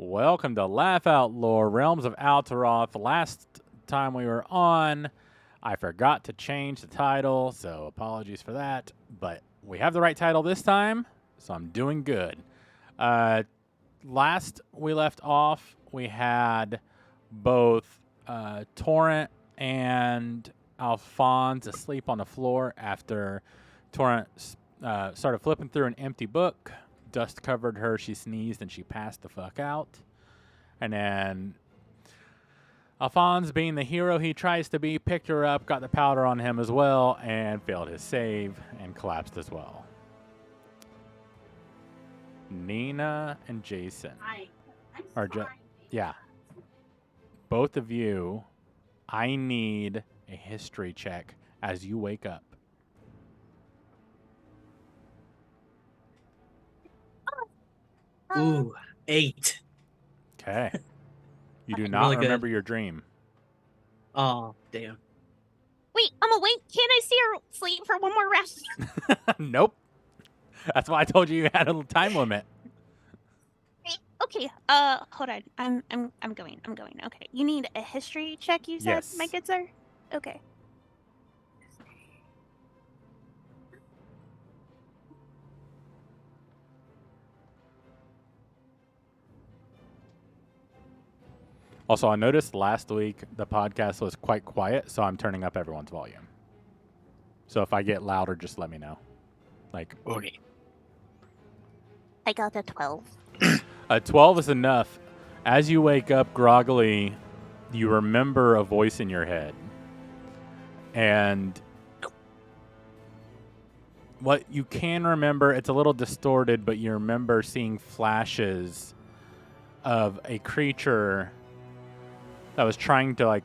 Welcome to Laugh Out Lore, Realms of Alteroth. Last time we were on, I forgot to change the title, so apologies for that. But we have the right title this time, so I'm doing good. Last we left off, we had both Torrent and Alphonse asleep on the floor after Torrent started flipping through an empty book. Dust covered her, she sneezed, and she passed the fuck out. And then Alphonse, being the hero he tries to be, picked her up, got the powder on him as well, and failed his save and collapsed as well. Nina and Jason. Yeah. Both of you, I need a history check as you wake up. Ooh, 8. Okay. You do not Really remember good. your dream. Oh, damn. Wait, I'm awake. Can't I see her sleep for one more rest? Nope. That's why I told you you had a little time limit. Okay. Hold on. I'm going. Okay. You need a history check, you said, Yes. my good sir? Okay. Also, I noticed last week the podcast was quite quiet, so I'm turning up everyone's volume. So if I get louder, just let me know. Okay. I got a 12. 12 is enough. As you wake up groggily, you remember a voice in your head. And what you can remember, it's a little distorted, but you remember seeing flashes of a creature that was trying to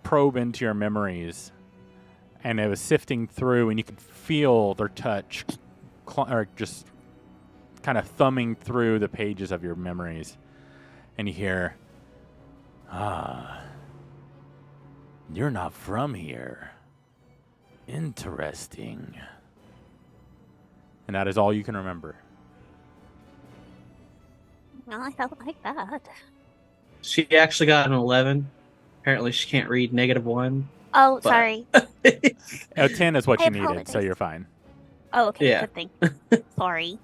probe into your memories, and it was sifting through, and you could feel their touch or just kind of thumbing through the pages of your memories, and you hear, you're not from here. Interesting. And that is all you can remember. Well, I don't like that. She actually got an 11. Apparently, she can't read -1. Oh, But- sorry. 10 is what I you needed, so apologize. you're fine. Oh, okay. Yeah. Good thing. Sorry.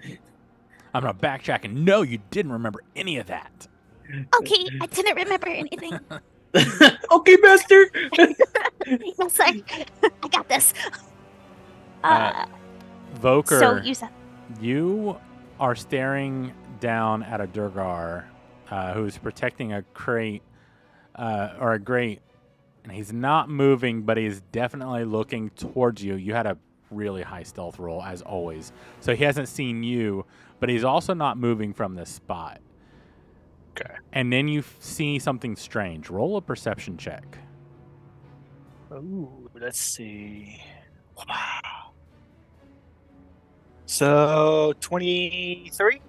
I'm going to backtrack and no, you didn't remember any of that. Okay, I didn't remember anything. Okay, master. Yes, sir. I got this. Voker, So you said... you are staring down at a Durgar who's protecting a crate or a grate, and he's not moving, but he's definitely looking towards you. You had a really high stealth roll, as always, so he hasn't seen you, but he's also not moving from this spot. Okay. And then you see something strange. Roll a perception check. Ooh, let's see. Wow. So 23.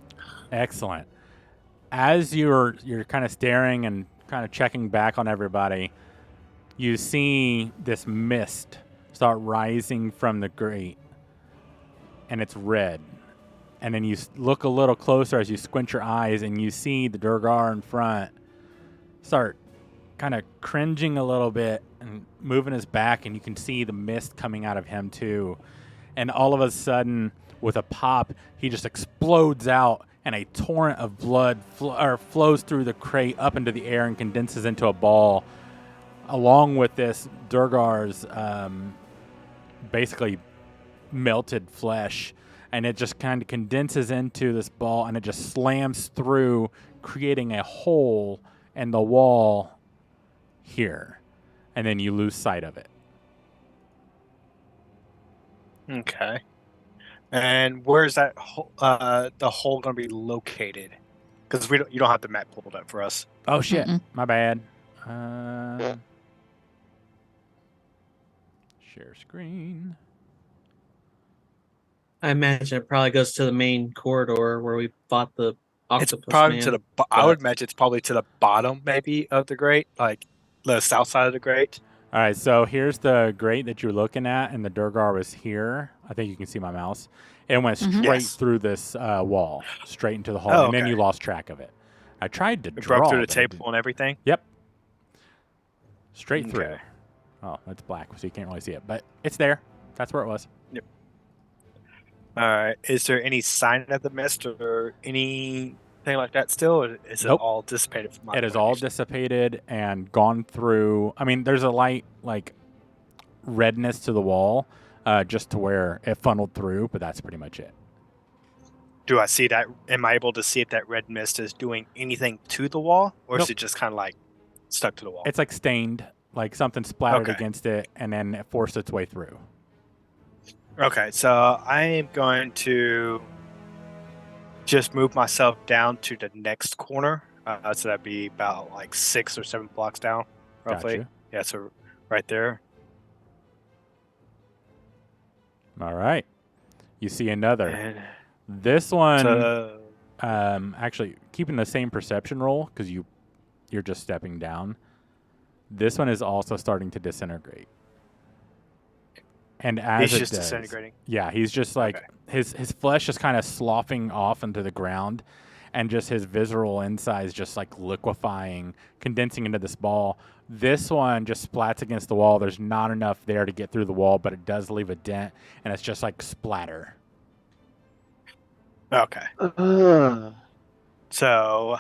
Excellent. As you're kind of staring and kind of checking back on everybody, you see this mist start rising from the grate, and it's red. And then you look a little closer as you squint your eyes, and you see the Durgar in front start kind of cringing a little bit and moving his back, and you can see the mist coming out of him too. And all of a sudden, with a pop, he just explodes out, and a torrent of blood flows through the crate up into the air and condenses into a ball. Along with this, Durgar's basically melted flesh, and it just kind of condenses into this ball, and it just slams through, creating a hole in the wall here. And then you lose sight of it. Okay. And where's that the hole going to be located? Because you don't have the map pulled up for us. Oh, shit. Mm-mm. My bad. Share screen. I imagine it probably goes to the main corridor where we fought the octopus It's probably man. to the. I would imagine it's probably to the bottom, maybe, of the grate, like the south side of the grate. All right, so here's the grate that you're looking at, and the Durgar was here. I think you can see my mouse. It went straight Yes. through this wall, straight into the hole, Oh, and then okay. you lost track of it. I tried to It draw. broke through the but it table didn't- and everything. Yep. Straight through. Okay. Oh, that's black, so you can't really see it, but it's there. That's where it was. All right. Is there any sign of the mist or anything like that still? Or is Nope. it all dissipated from my It is all imagination? dissipated and gone through. I mean, there's a light like redness to the wall, just to where it funneled through, but that's pretty much it. Do I see that? Am I able to see if that red mist is doing anything to the wall, or Nope. is it just kind of like stuck to the wall? It's like stained, like something splattered Okay. against it, and then it forced its way through. Okay, so I am going to just move myself down to the next corner. So that'd be about like 6 or 7 blocks down, roughly. Gotcha. Yeah, so right there. All right. You see another. And This one, so, actually keeping the same perception roll because you're just stepping down. This one is also starting to disintegrate. And as he's it just does, disintegrating. yeah, he's just like Okay. his flesh is kind of sloughing off into the ground, and just his visceral insides just like liquefying, condensing into this ball. This one just splats against the wall. There's not enough there to get through the wall, but it does leave a dent, and it's just like splatter. Okay. So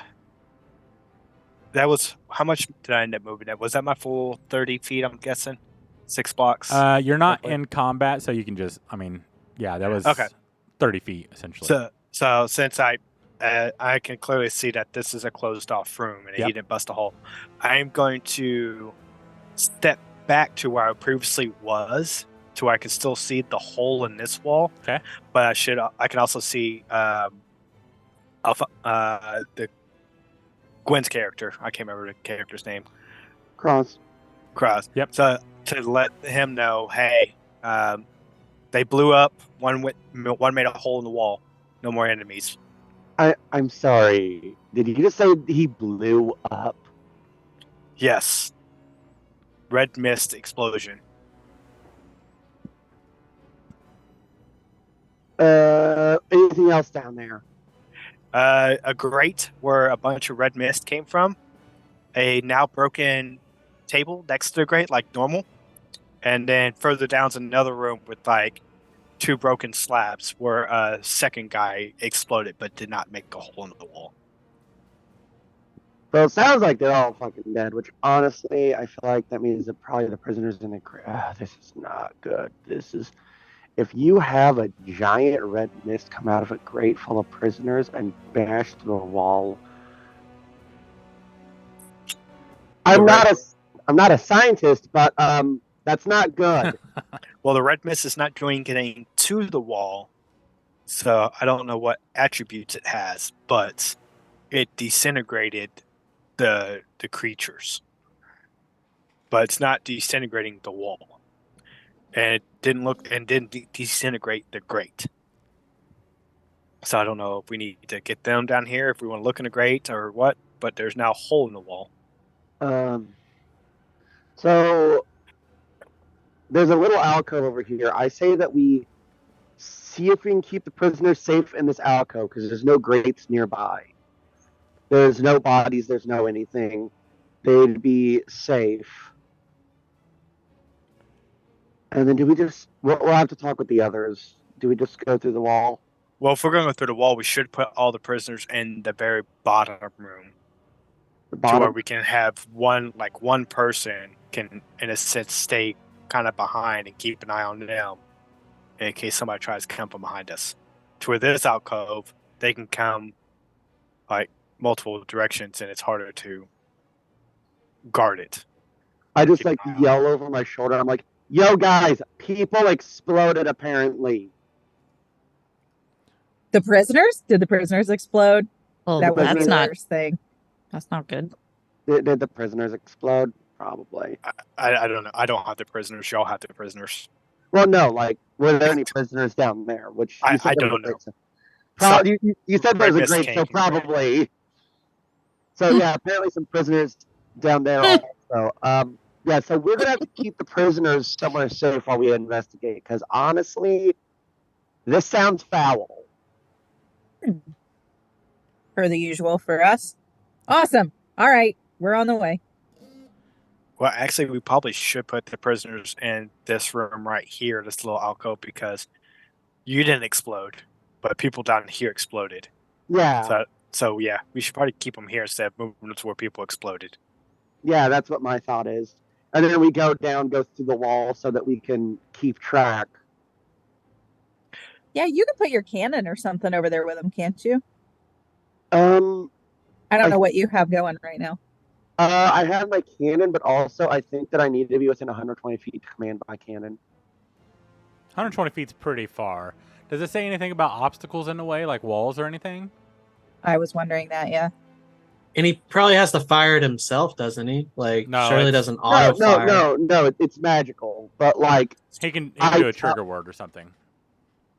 that was how much did I end up moving? That was that my full 30 feet? I'm guessing 6 blocks. You're not roughly? in combat, so you can just. I mean, yeah, that was Okay. 30 feet essentially. So since I can clearly see that this is a closed off room and Yep. he didn't bust a hole, I am going to step back to where I previously was, to where I can still see the hole in this wall. Okay. But I can also see the Gwen's character. I can't remember the character's name. Cross. Yep. So to let him know, hey, they blew up. One made a hole in the wall. No more enemies. I'm sorry. Did you just say he blew up? Yes. Red mist explosion. Anything else down there? A grate where a bunch of red mist came from. A now broken table next to the grate, like normal. And then further down's another room with like 2 broken slabs where a second guy exploded but did not make a hole in the wall. Well, it sounds like they're all fucking dead, which honestly, I feel like that means that probably the prisoners in the this is not good. This is... If you have a giant red mist come out of a grate full of prisoners and bash through a wall... I'm not a scientist, but that's not good. Well, the red mist is not doing anything to the wall, so I don't know what attributes it has, but it disintegrated the creatures. But it's not disintegrating the wall. And it didn't disintegrate the grate. So I don't know if we need to get them down here, if we want to look in the grate or what, but there's now a hole in the wall. So there's a little alcove over here. I say that we see if we can keep the prisoners safe in this alcove because there's no grates nearby. There's no bodies. There's no anything. They'd be safe. And then do we just... We'll have to talk with the others. Do we just go through the wall? Well, if we're going to go through the wall, we should put all the prisoners in the very bottom room. The To where bottom? we can have one person can, in a sense, stay kind of behind and keep an eye on them in case somebody tries to come from behind us. To where this alcove, they can come like multiple directions and it's harder to guard it. I just Keep like an eye on yell over my shoulder. I'm like, yo guys, people exploded apparently. The prisoners? Did the prisoners explode? Well, That was that's the not worst thing. that's not good. Did the prisoners explode? Probably. I don't know. I don't have the prisoners. Y'all have the prisoners. Well, no, like, were there any prisoners down there? Which you I said there was don't a grate, know. so- So- you said there was a Red mist grate, so came. probably. So yeah, apparently some prisoners down there also. Yeah, so we're gonna have to keep the prisoners somewhere safe while we investigate, because honestly, this sounds foul. Per the usual for us. Awesome. All right, we're on the way. Well, actually, we probably should put the prisoners in this room right here, this little alcove, because you didn't explode, but people down here exploded. Yeah. So yeah, we should probably keep them here instead of moving them to where people exploded. Yeah, that's what my thought is. And then we go through the wall so that we can keep track. Yeah, you can put your cannon or something over there with them, can't you? I I don't know what you have going right now. I have my cannon, but also I think that I need to be within 120 feet to command my cannon. 120 feet's pretty far. Does it say anything about obstacles in the way, like walls or anything? I was wondering that, yeah. And he probably has to fire it himself, doesn't he? Like, No, surely it's- doesn't auto fire. No, it's magical. But like He can I do a tell- trigger word or something.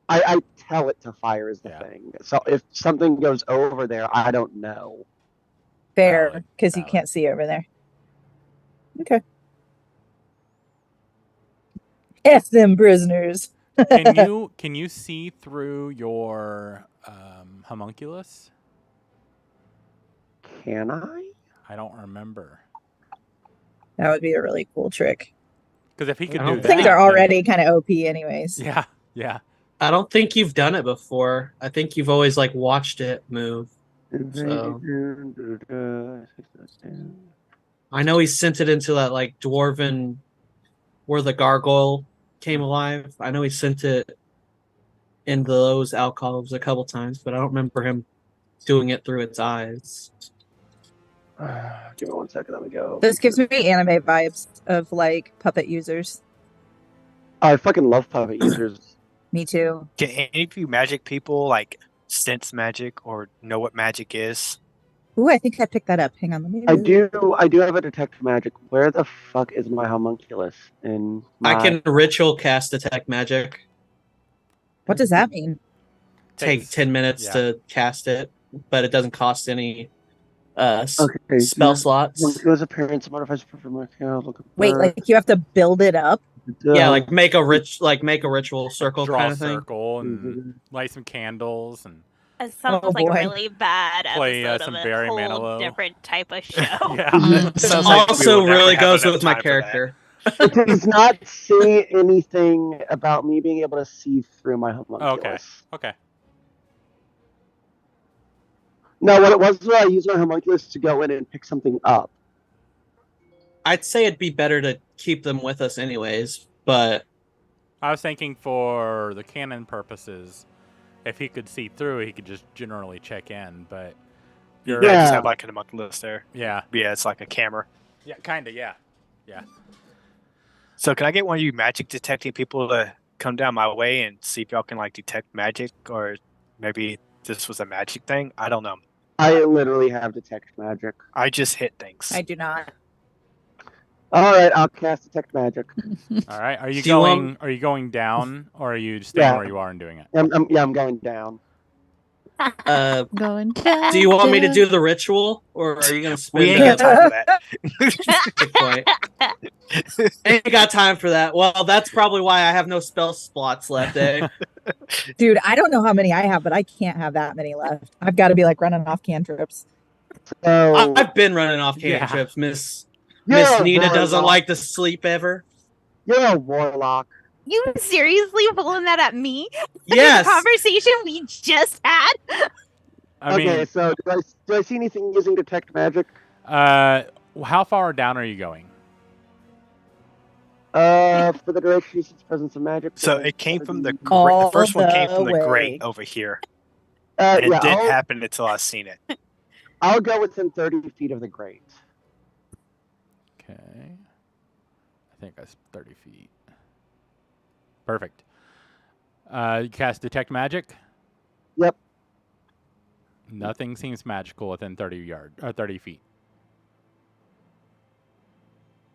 I tell it to fire is the Yeah. thing. So if something goes over there, I don't know. Fair, Valid, because you valid. can't see over there. Okay. F them prisoners. Can you see through your homunculus? Can I? I don't remember. That would be a really cool trick. Because if he could I do don't that, Things are then- already kind of OP anyways. Yeah, yeah. I don't think you've done it before. I think you've always like watched it move. So I know he sent it into that like dwarven where the gargoyle came alive. I know he sent it into those alcoves a couple times, but I don't remember him doing it through its eyes. Give me 1 second. Let me go. This gives me anime vibes of like puppet users. I fucking love puppet users. Me too. Can any of you magic people like sense magic or know what magic is? Ooh, I think I picked that up. Hang on, let me. I do have a detect magic. Where the fuck is my homunculus? In my... I can ritual cast detect magic. What does that mean? Take Takes- 10 minutes yeah. to cast it, but it doesn't cost any Okay. spell slots. Homunculus appearance modifies for my account. Wait, like you have to build it up? Yeah, like make a ritual circle Draw kind a of thing. circle and light some candles and It sounds Oh, like a boy. really bad Play, episode some of a Barry whole Manilow. different type of show. yeah. Mhm. Sounds like we Also, will never really have goes enough with my time for that. character. It does not say anything about me being able to see through my homunculus. Okay. No, what it was I used my homunculus to go in and pick something up. I'd say it'd be better to keep them with us anyways, but I was thinking for the canon purposes, if he could see through, he could just generally check in. But Yeah, you're, just have like an homunculus there. yeah, Yeah, it's like a camera. kind of, yeah. So can I get one of you magic detecting people to come down my way and see if y'all can like detect magic, or maybe this was a magic thing? I don't know. I literally have detect magic. I just hit things. I do not. All right, I'll cast detect magic. All right. Are you Do you going? Are you going down, or are you just staying Yeah. where you are and doing it? I'm going down. Going down. do you want me to do the ritual, or are you gonna We spend ain't got time for that. Good point. Ain't got time for that. Well, that's probably why I have no spell slots left, eh? Dude, I don't know how many I have, but I can't have that many left. I've got to be like running off cantrips. So I've been running off Yeah. cantrips. Miss you're a Nina doesn't warlock. like to sleep ever. You're a warlock. You seriously pulling that at me? Yes. The conversation we just had? I Okay, mean, so do I see anything using detect magic? how far down are you going? For the duration, since presence of magic. So it came from the grate. All The first one came the from the way. grate over here, and it yeah, didn't happen until I seen it. I'll go within 30 feet of the grate. Okay. I think that's 30 feet. Perfect. You cast detect magic. Yep. Nothing seems magical within 30 feet.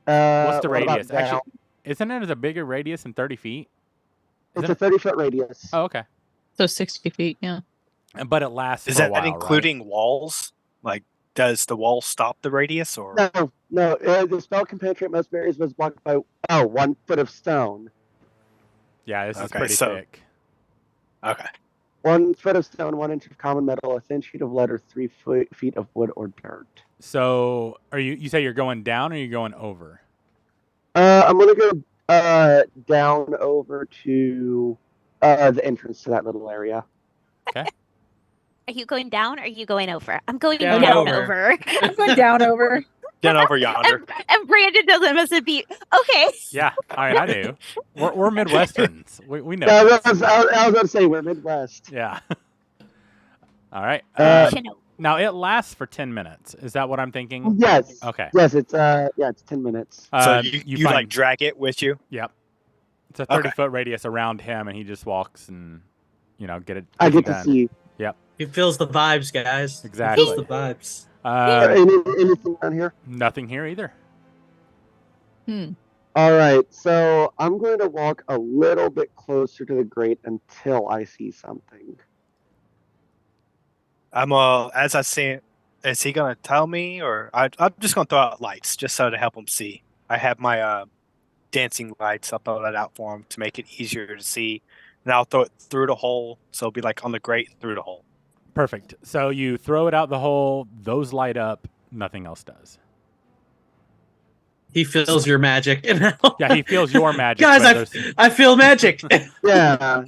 What's the What about radius? down? Actually, isn't it a bigger radius than 30 feet? It's Isn't a 30-foot radius. Oh, okay. So 60 feet, yeah. But it lasts Is for a that while, including walls? Like, does the wall stop the radius, or No. The spell can penetrate most barriers, was blocked by 1 foot of stone. right? Yeah, this is Okay, pretty so- thick. okay? 1 foot of stone, 1 inch of common metal, a thin sheet of lead, or 3 feet of wood or dirt. So are you say you're going down or you're going over? I'm gonna go down over to the entrance to that little area. Okay. Are you going down or are you going over? I'm going Down down, over. over. I'm going down over. Get over yonder. and Brandon doesn't miss a beat. Okay. Yeah. I mean, I do. We're Midwesterns. We know. Yeah, I things. was going to say we're Midwest. Yeah. All right. You know, Now it lasts for 10 minutes. Is that what I'm thinking? Yes. Okay. Yes, it's it's 10 minutes. So you find- like drag it with you? Yep. It's a Okay. 30-foot radius around him, and he just walks and get it. I get done. to see. He feels the vibes, guys. Exactly. He feels the vibes. Anything down here? Nothing here either. All right, so I'm going to walk a little bit closer to the grate until I see something. I'm as I see it, is he gonna tell me, or I'm just gonna throw out lights just so to help him see. I have my dancing lights. I'll throw that out for him to make it easier to see, and I'll throw it through the hole, so it'll be like on the grate through the hole. Perfect. So you throw it out the hole. Those light up. Nothing else does. He feels your magic. Yeah, he feels your magic. Guys, but I feel magic. Yeah.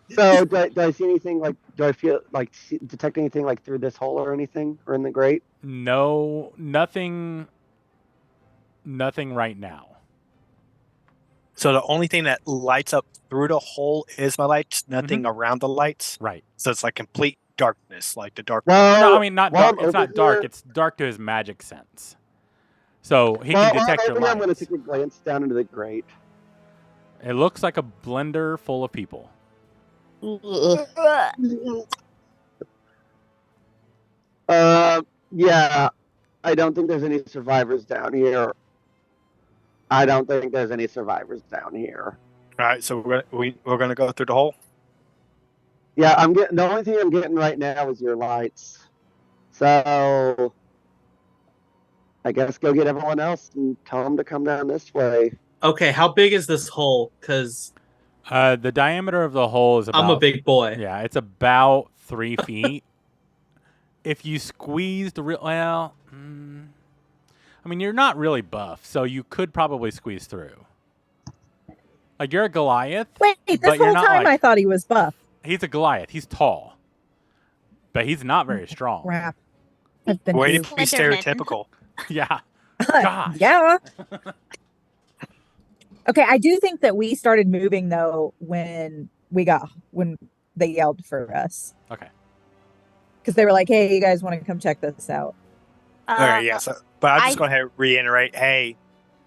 So do I see anything like? Do I feel like detect anything like through this hole or anything, or in the grate? no, nothing right now. So the only thing that lights up through the hole is my lights. Nothing around the lights. Right. So it's like complete darkness, like the dark. Well, No, I mean not while dark. I'm It's not over dark. here- It's dark to his magic sense. So he Well, can detect while your I'm over here, I'm going lights. to take a glance down into the grate. It looks like a blender full of people. Yeah, I don't think there's any survivors down here. I don't think there's any survivors down here. All right, so we're gonna go through the hole. Yeah, I'm getting the only thing I'm getting right now is your lights. So I guess go get everyone else and tell them to come down this way. Okay, how big is this hole? Because The diameter of the hole is about. I'm a big boy. Yeah, it's about 3 feet. If you squeeze the real, well, I mean, you're not really buff, so you could probably squeeze through. Like you're a Goliath. Wait, this But you're whole not time like- I thought he was buff. He's a Goliath. He's tall, but he's not very strong. Crap. I've been Way to duped. be Slenderman. stereotypical. Yeah. Gosh. Yeah. Okay, I do think that we started moving though when they yelled for us Okay. because they were like, "Hey, you guys want to come check this out?" All right, yeah. So, but I'm just I- going to reiterate, hey,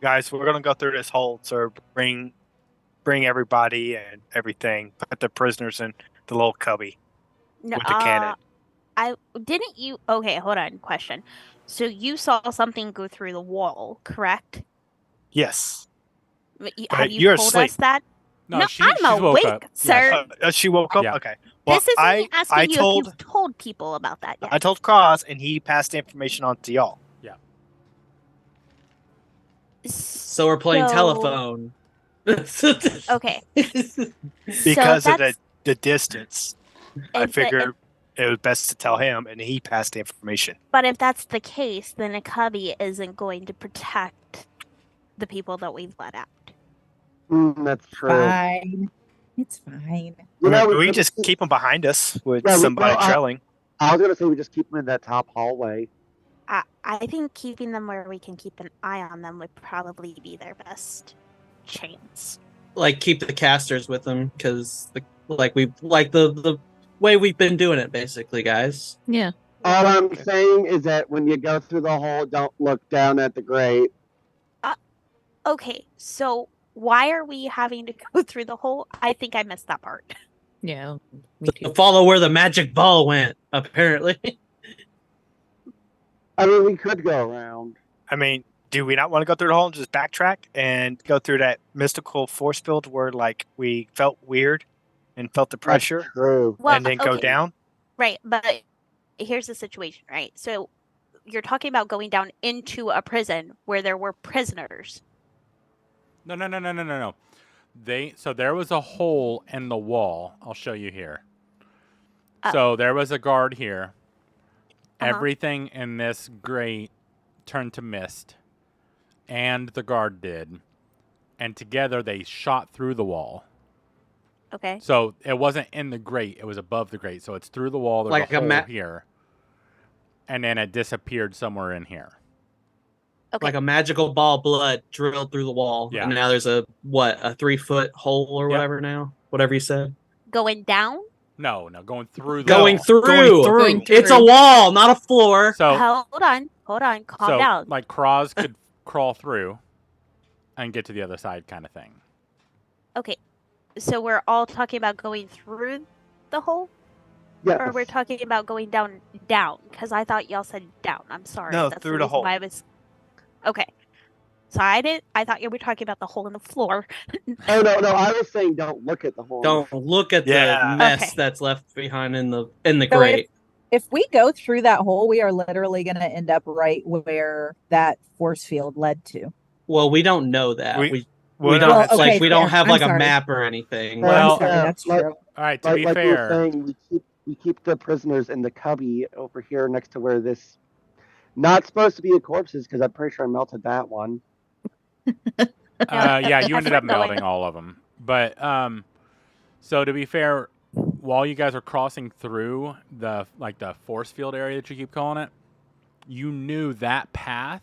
guys, we're going to go through this hole. So bring everybody and everything. Put the prisoners in the little cubby No, with the cannon. didn't you? Okay, hold on. Question. So you saw something go through the wall, correct? Yes. Have you you're told asleep. us that? No, No, she's I'm woke awake, up. sir. She woke up. Yeah. Okay. Well, This is me asking I you told if you've told people about that yet. I told Cross, and he passed the information on to y'all. So we're playing So- telephone. Okay. Because so of that's- the distance, I if the- figured it was best to tell him, and he passed the information. But if that's the case, then a cubby isn't going to protect the people that we've let out. That's true. Fine, it's fine. You know, we just keep him behind us with Yeah, somebody trailing. I was gonna say we just keep them in that top hallway. I think keeping them where we can keep an eye on them would probably be their best chance. Like keep the casters with them because the way we've been doing it, basically, guys. Yeah. All I'm saying is that when you go through the hole, don't look down at the grate. Okay, so why are we having to go through the hole? I think I missed that part. Yeah. Me To too. follow where the magic ball went, apparently. I mean, we could go around. I mean, do we not want to go through the hole and just backtrack and go through that mystical force field where, like, we felt weird and felt the That's pressure, true. Well, and then go okay, down? Right, but here's the situation, right? So you're talking about going down into a prison where there were prisoners. No. So there was a hole in the wall. I'll show you here. So there was a guard here. Uh-huh. Everything in this grate turned to mist, and the guard did. And together they shot through the wall. Okay. So it wasn't in the grate; it was above the grate. So it's through the wall. There's Like a a hole ma- here, and then it disappeared somewhere in here. Okay. Like a magical ball of blood drilled through the wall, Yeah. and now there's a 3-foot hole or Yep. whatever now, whatever you said. Going down? No, going through the Going wall. through. Going It's a through. wall, not a floor. So Hold on. Calm down. like Kraz could crawl through and get to the other side, kind of thing. Okay. So we're all talking about going through the hole? Yes. Or we're talking about going down? Because I thought y'all said down. I'm sorry. No, That's through the reason hole. why I was... Okay. So I thought you were talking about the hole in the floor. Oh no, I was saying don't look at the hole. Don't look at Yeah. the mess Okay. that's left behind in the So grate. if we go through that hole, we are literally going to end up right where that force field led to. Well, we don't know that. We- We Well, don't Well, have, like okay, we don't fair. have I'm like a sorry. map or anything. Well, I'm sorry, that's like- true. All right, to Like, be like we were fair, saying, we keep the prisoners in the cubby over here next to where this not supposed to be a corpses because I'm pretty sure I melted that one. yeah, you That's ended up where I'm going. melting all of them. But so to be fair, while you guys are crossing through the force field area that you keep calling it, you knew that path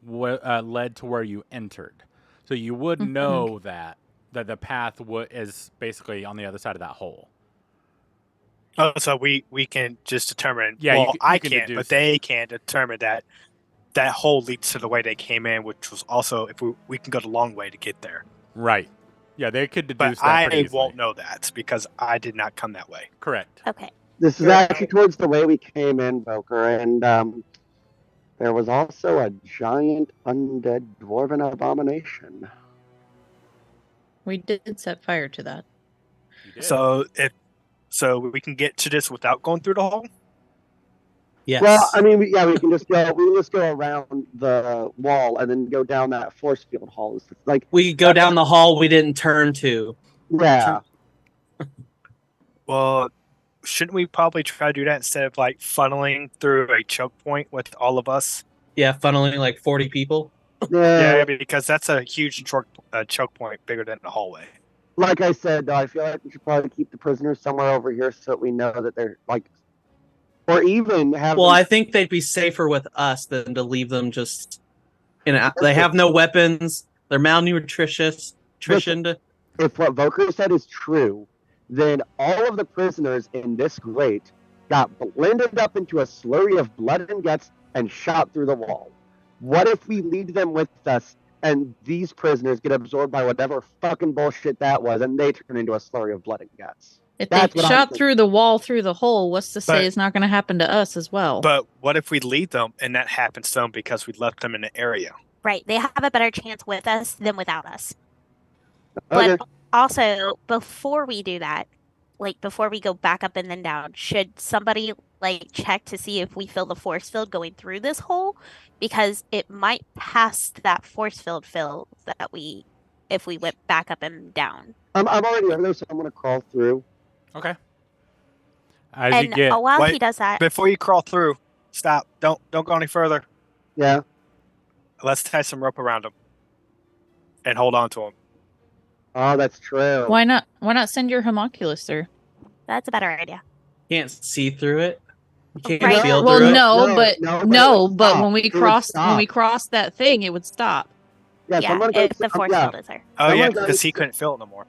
led to where you entered. So you would know that the path is basically on the other side of that hole. Oh, so we can just determine. Yeah, well, you I can can't, deduce but they can determine that that hole leads to the way they came in, which was also if we can go the long way to get there. Right. Yeah, they could But deduce that pretty I easily. won't know that because I did not come that way. Correct. Okay. This is Sure. actually towards the way we came in, Boker, and there was also a giant undead dwarven abomination. We did set fire to that. You did. So we can get to this without going through the hole. Yes. Well, I mean, we can just go around the wall and then go down that force field hall. It's like, we go down the hall we didn't turn to. yeah, Well, shouldn't we probably try to do that instead of like funneling through a choke point with all of us? Yeah, funneling like 40 people. Yeah, because that's a huge choke point bigger than the hallway. Like I said, though, I feel like we should probably keep the prisoners somewhere over here so that we know that they're like, or even have. Well, them- I think they'd be safer with us than to leave them just. They have no weapons. They're malnutritious. Nutritioned. if what Voker said is true, then all of the prisoners in this grate got blended up into a slurry of blood and guts and shot through the wall. What if we lead them with us and these prisoners get absorbed by whatever fucking bullshit that was and they turn into a slurry of blood and guts? If That's they what I'm shot thinking. through the wall through the hole, what's to say But- it's not going to happen to us as well? But what if we lead them and that happens to them because we left them in the area? Right. They have a better chance with us than without us. Okay. But also, before we do that, like before we go back up and then down, should somebody like check to see if we feel the force field going through this hole? Because it might pass that force field that if we went back up and down. I'm already over there, so I'm going to crawl through. Okay. As And you get, while he Wait, does that, Before you crawl through, stop. Don't go any further. Yeah. Let's tie some rope around them and hold on to them. Oh, that's true. Why not send your homunculus through? that's a better idea. Can't see through it. You can't Right. feel Well, through it. no, but it would stop. when we It would stop. crossed that thing, it would stop. Yeah, so I'm Yeah, gonna go. if the force yeah, field is there. Oh I'm yeah, gonna go- because he couldn't feel it no more.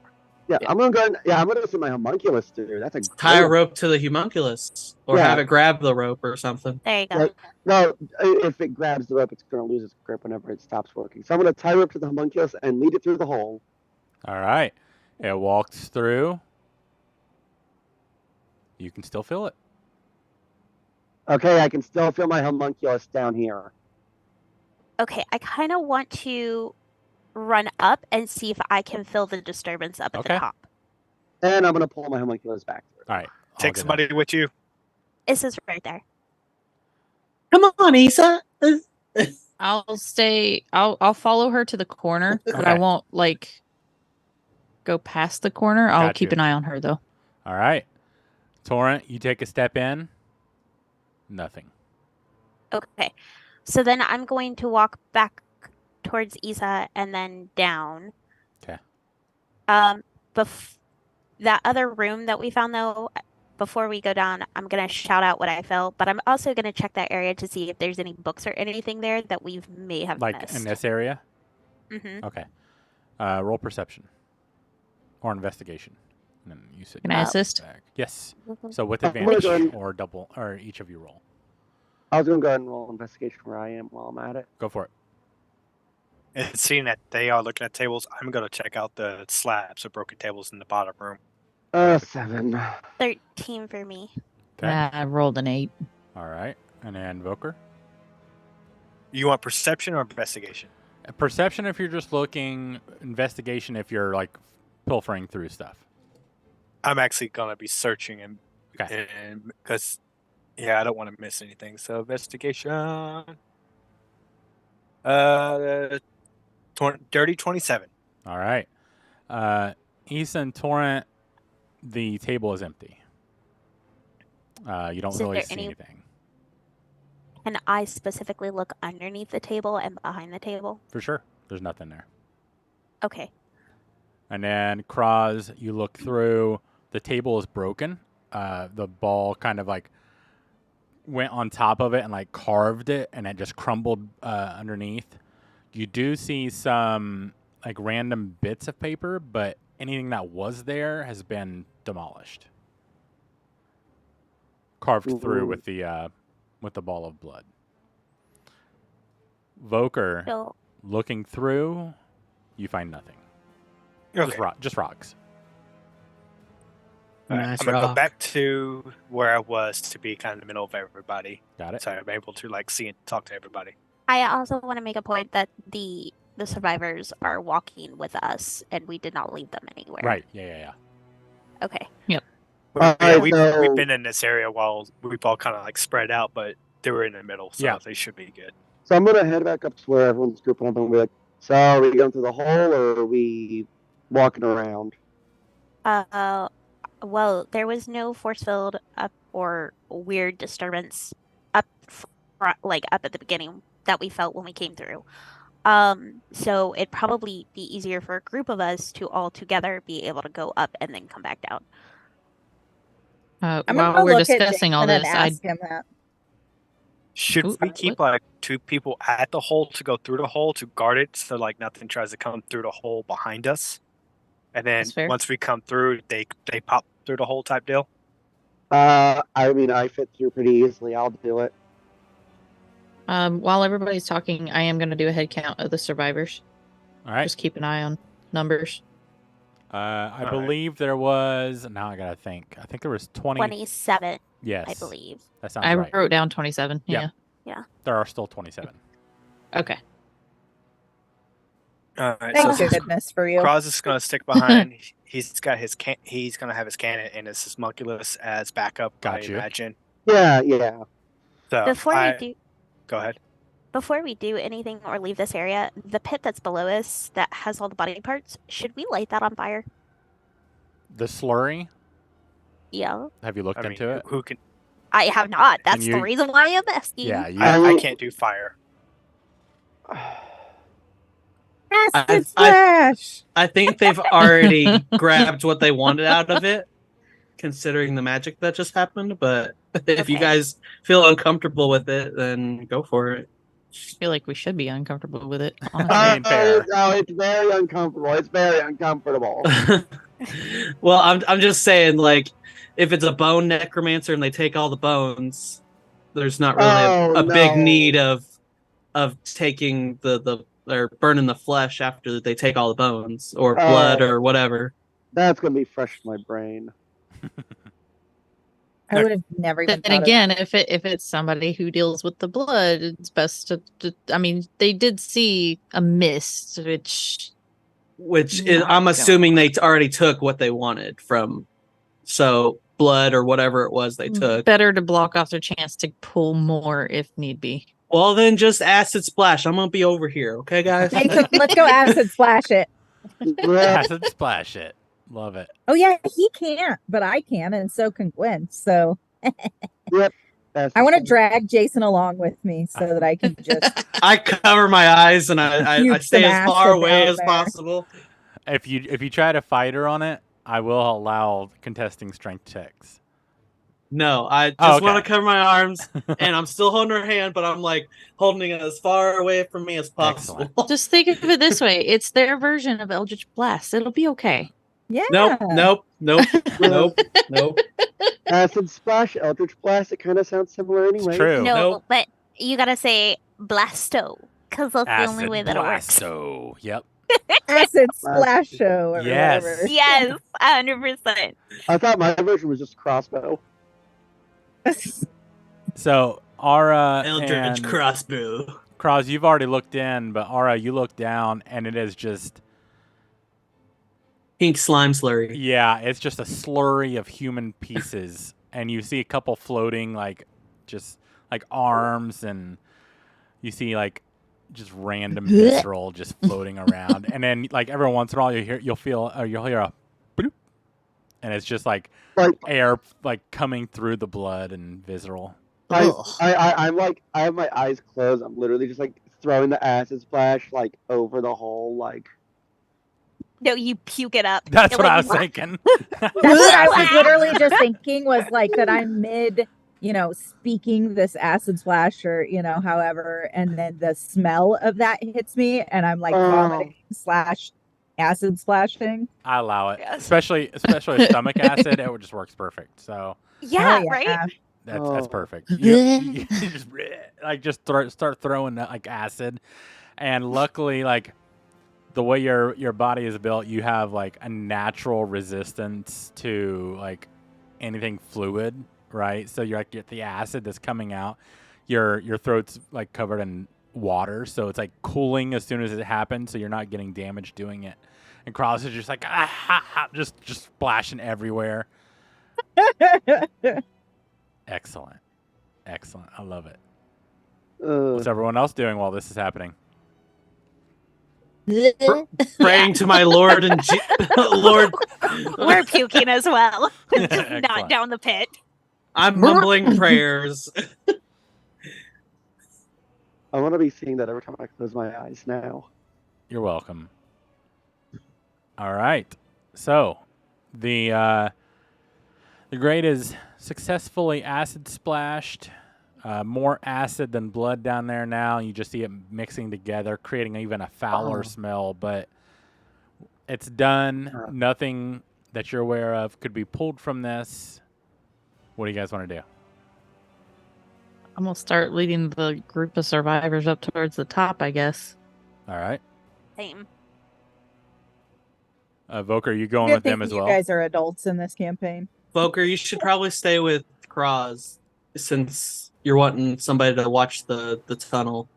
yeah, Yeah. I'm gonna go. Yeah, I'm gonna send my homunculus through. That's a Tie a great- rope to the homunculus, or Yeah. have it grab the rope or something. There you go. Right. No, if it grabs the rope, it's gonna lose its grip whenever it stops working. So I'm gonna tie rope to the homunculus and lead it through the hole. all right, it walks through. You can still feel it. Okay, I can still feel my homunculus down here. Okay, I kind of want to run up and see if I can feel the disturbance up at Okay. the top. And I'm gonna pull my homunculus back through. All right. I'll Take get somebody with you. This is right there. Come on, Isa. I'll stay. I'll follow her to the corner, but I Okay. won't like go past the corner. I'll Got keep you. an eye on her though. All right. Torrent, you take a step in. Nothing. Okay. So then I'm going to walk back towards Isa and then down. Okay. That other room that we found though, before we go down, I'm gonna shout out what I felt, but I'm also gonna check that area to see if there's any books or anything there that we may have Like missed. in this area? Mm-hmm. Okay. Roll perception. Or investigation. And then you said Can I assist? back. Yes. So with I'm gonna advantage go ahead- or double, or each of you roll. I was going to go ahead and roll investigation where I am while I'm at it. Go for it. And seeing that they are looking at tables, I'm going to check out the slabs of broken tables in the bottom room. 7. 13 for me. Okay. I rolled an 8. All right. And then Voker. You want perception or investigation? Perception if you're just looking. Investigation if you're like pilfering through stuff. I'm actually going to be searching and Okay. because I don't want to miss anything. So investigation. Dirty 27. All right. Issa and Torrent, the table is empty. You don't Is really there see any- anything. And I specifically look underneath the table and behind the table. For sure. There's nothing there. Okay. And then Kraz, you look through. The table is broken. The ball kind of like went on top of it and like carved it, and it just crumbled underneath. You do see some like random bits of paper, but anything that was there has been demolished, carved through Ooh. with the ball of blood. Voker, So looking through, you find nothing. Okay. Just rocks. All right, Nice I'm going to go rock. back to where I was to be kind of in the middle of everybody. Got it. So I'm able to like see and talk to everybody. I also want to make a point that the survivors are walking with us and we did not leave them anywhere. Right. Yeah. Okay. Alright, We've so- been in this area while we've all kind of like spread out, but they were in the middle, so Yeah. they should be good. So I'm going to head back up to where everyone's grouping up and be like, so are we going through the hole or are we walking around? Well, there was no force field up or weird disturbance up like up at the beginning that we felt when we came through. So it'd probably be easier for a group of us to all together be able to go up and then come back down. I'm While gonna we're look at discussing all Jason this, and I ask him that. Should Ooh, we keep like 2 people at the hole to go through the hole to guard it, so like nothing tries to come through the hole behind us? And then That's fair. once we come through, they pop through the hole type deal. I mean, I fit through pretty easily. I'll do it. while everybody's talking, I am going to do a head count of the survivors. All right. Just keep an eye on numbers. I All right. believe there was. Now I gotta think. I think there was 20. 27, Yes, I believe. that sounds I right. wrote down 27. Yeah. Yeah. There are still 27. Okay. All right, Thank so goodness for you. Cross is going to stick behind. He's got his he's going to have his cannon and his homunculus as backup. I Got you. imagine. Yeah. So go ahead. Before we do anything or leave this area, the pit that's below us that has all the body parts, should we light that on fire? The slurry. Yeah. Have you looked I mean, into it? who can? I have not. That's the you- reason why I'm asking. Yeah. You, I can't do fire. Acid splash. I think they've already grabbed what they wanted out of it, considering the magic that just happened. But if you Okay. guys feel uncomfortable with it, then go for it. I feel like we should be uncomfortable with it. Honestly. Being fair. No, it's very uncomfortable. It's very uncomfortable. Well, I'm just saying, like, if it's a bone necromancer and they take all the bones, there's not really Oh, a big no. need of taking the or burning the flesh after they take all the bones or blood Oh. or whatever. That's gonna be fresh in my brain. I would have never even. Then thought of again, if it's somebody who deals with the blood, it's best to I mean, they did see a mist, which Which Not I'm gonna assuming they already took what they wanted from, so blood or whatever it was they took. better to block off their chance to pull more if need be. Well, then just acid splash. I'm gonna be over here, okay, guys? that. Jason, let's go acid splash it. Yeah. acid splash it. Love it. Oh yeah, he can't, but I can, and so can Gwen. So Yep. That's I want to the drag Jason along with me so that I can just I cover my eyes and I puke stay some as far acid away down as there. possible. If you try to fight her on it, I will allow contesting strength checks. No, I just Oh, okay. want to cover my arms, and I'm still holding her hand, but I'm like holding it as far away from me as possible. Excellent. Just think of it this way: it's their version of Eldritch Blast. It'll be okay. Yeah. Nope. Acid Splash, Eldritch Blast. It kind of sounds similar It's anyway. true. No, Nope. but you gotta say blasto because that's the only Acid way that it works. blasto. Yep. Acid splash show or Yes. whatever. Yes, 100%. I thought my version was just crossbow. So Aura Eldritch and crossbow. Cross, you've already looked in, but Aura, you look down, and it is just Pink slime slurry. yeah, it's just a slurry of human pieces, and you see a couple floating like just like arms, and you see like just random visceral just floating around, and then like every once in a while you'll hear a bloop, and it's just like Like air like coming through the blood and visceral. I'm like I have my eyes closed. I'm literally just like throwing the acid splash like over the hole. Like No, you puke it up. That's You're what like, I was thinking. That's what I was literally just thinking was like that I'm mid, speaking this acid splash or, however, and then the smell of that hits me and I'm like vomiting / acid splashing. I allow it, Yes. especially stomach acid. It just works perfect. So Yeah, Oh, yeah. right? that's Oh. perfect. You just start throwing that, like acid, and luckily, like the way your body is built, you have like a natural resistance to like anything fluid, right? So you're like the acid that's coming out, your throat's like covered in water, so it's like cooling as soon as it happens, so you're not getting damage doing it. And Cross is just like just splashing everywhere. Excellent. I love it. What's everyone else doing while this is happening? Praying to my Lord and Lord. We're puking as well. Just not Excellent. down the pit. I'm mumbling prayers. I want to be seeing that every time I close my eyes now. You're welcome. All right. So, the grate is successfully acid splashed. More acid than blood down there now. You just see it mixing together, creating even a fouler smell. But it's done. Nothing that you're aware of could be pulled from this. What do you guys want to do? I'm gonna start leading the group of survivors up towards the top, I guess. All right. Same. Voker, you going Good with them thing as you well? guys are adults in this campaign. Voker, you should probably stay with Kraz since you're wanting somebody to watch the tunnel.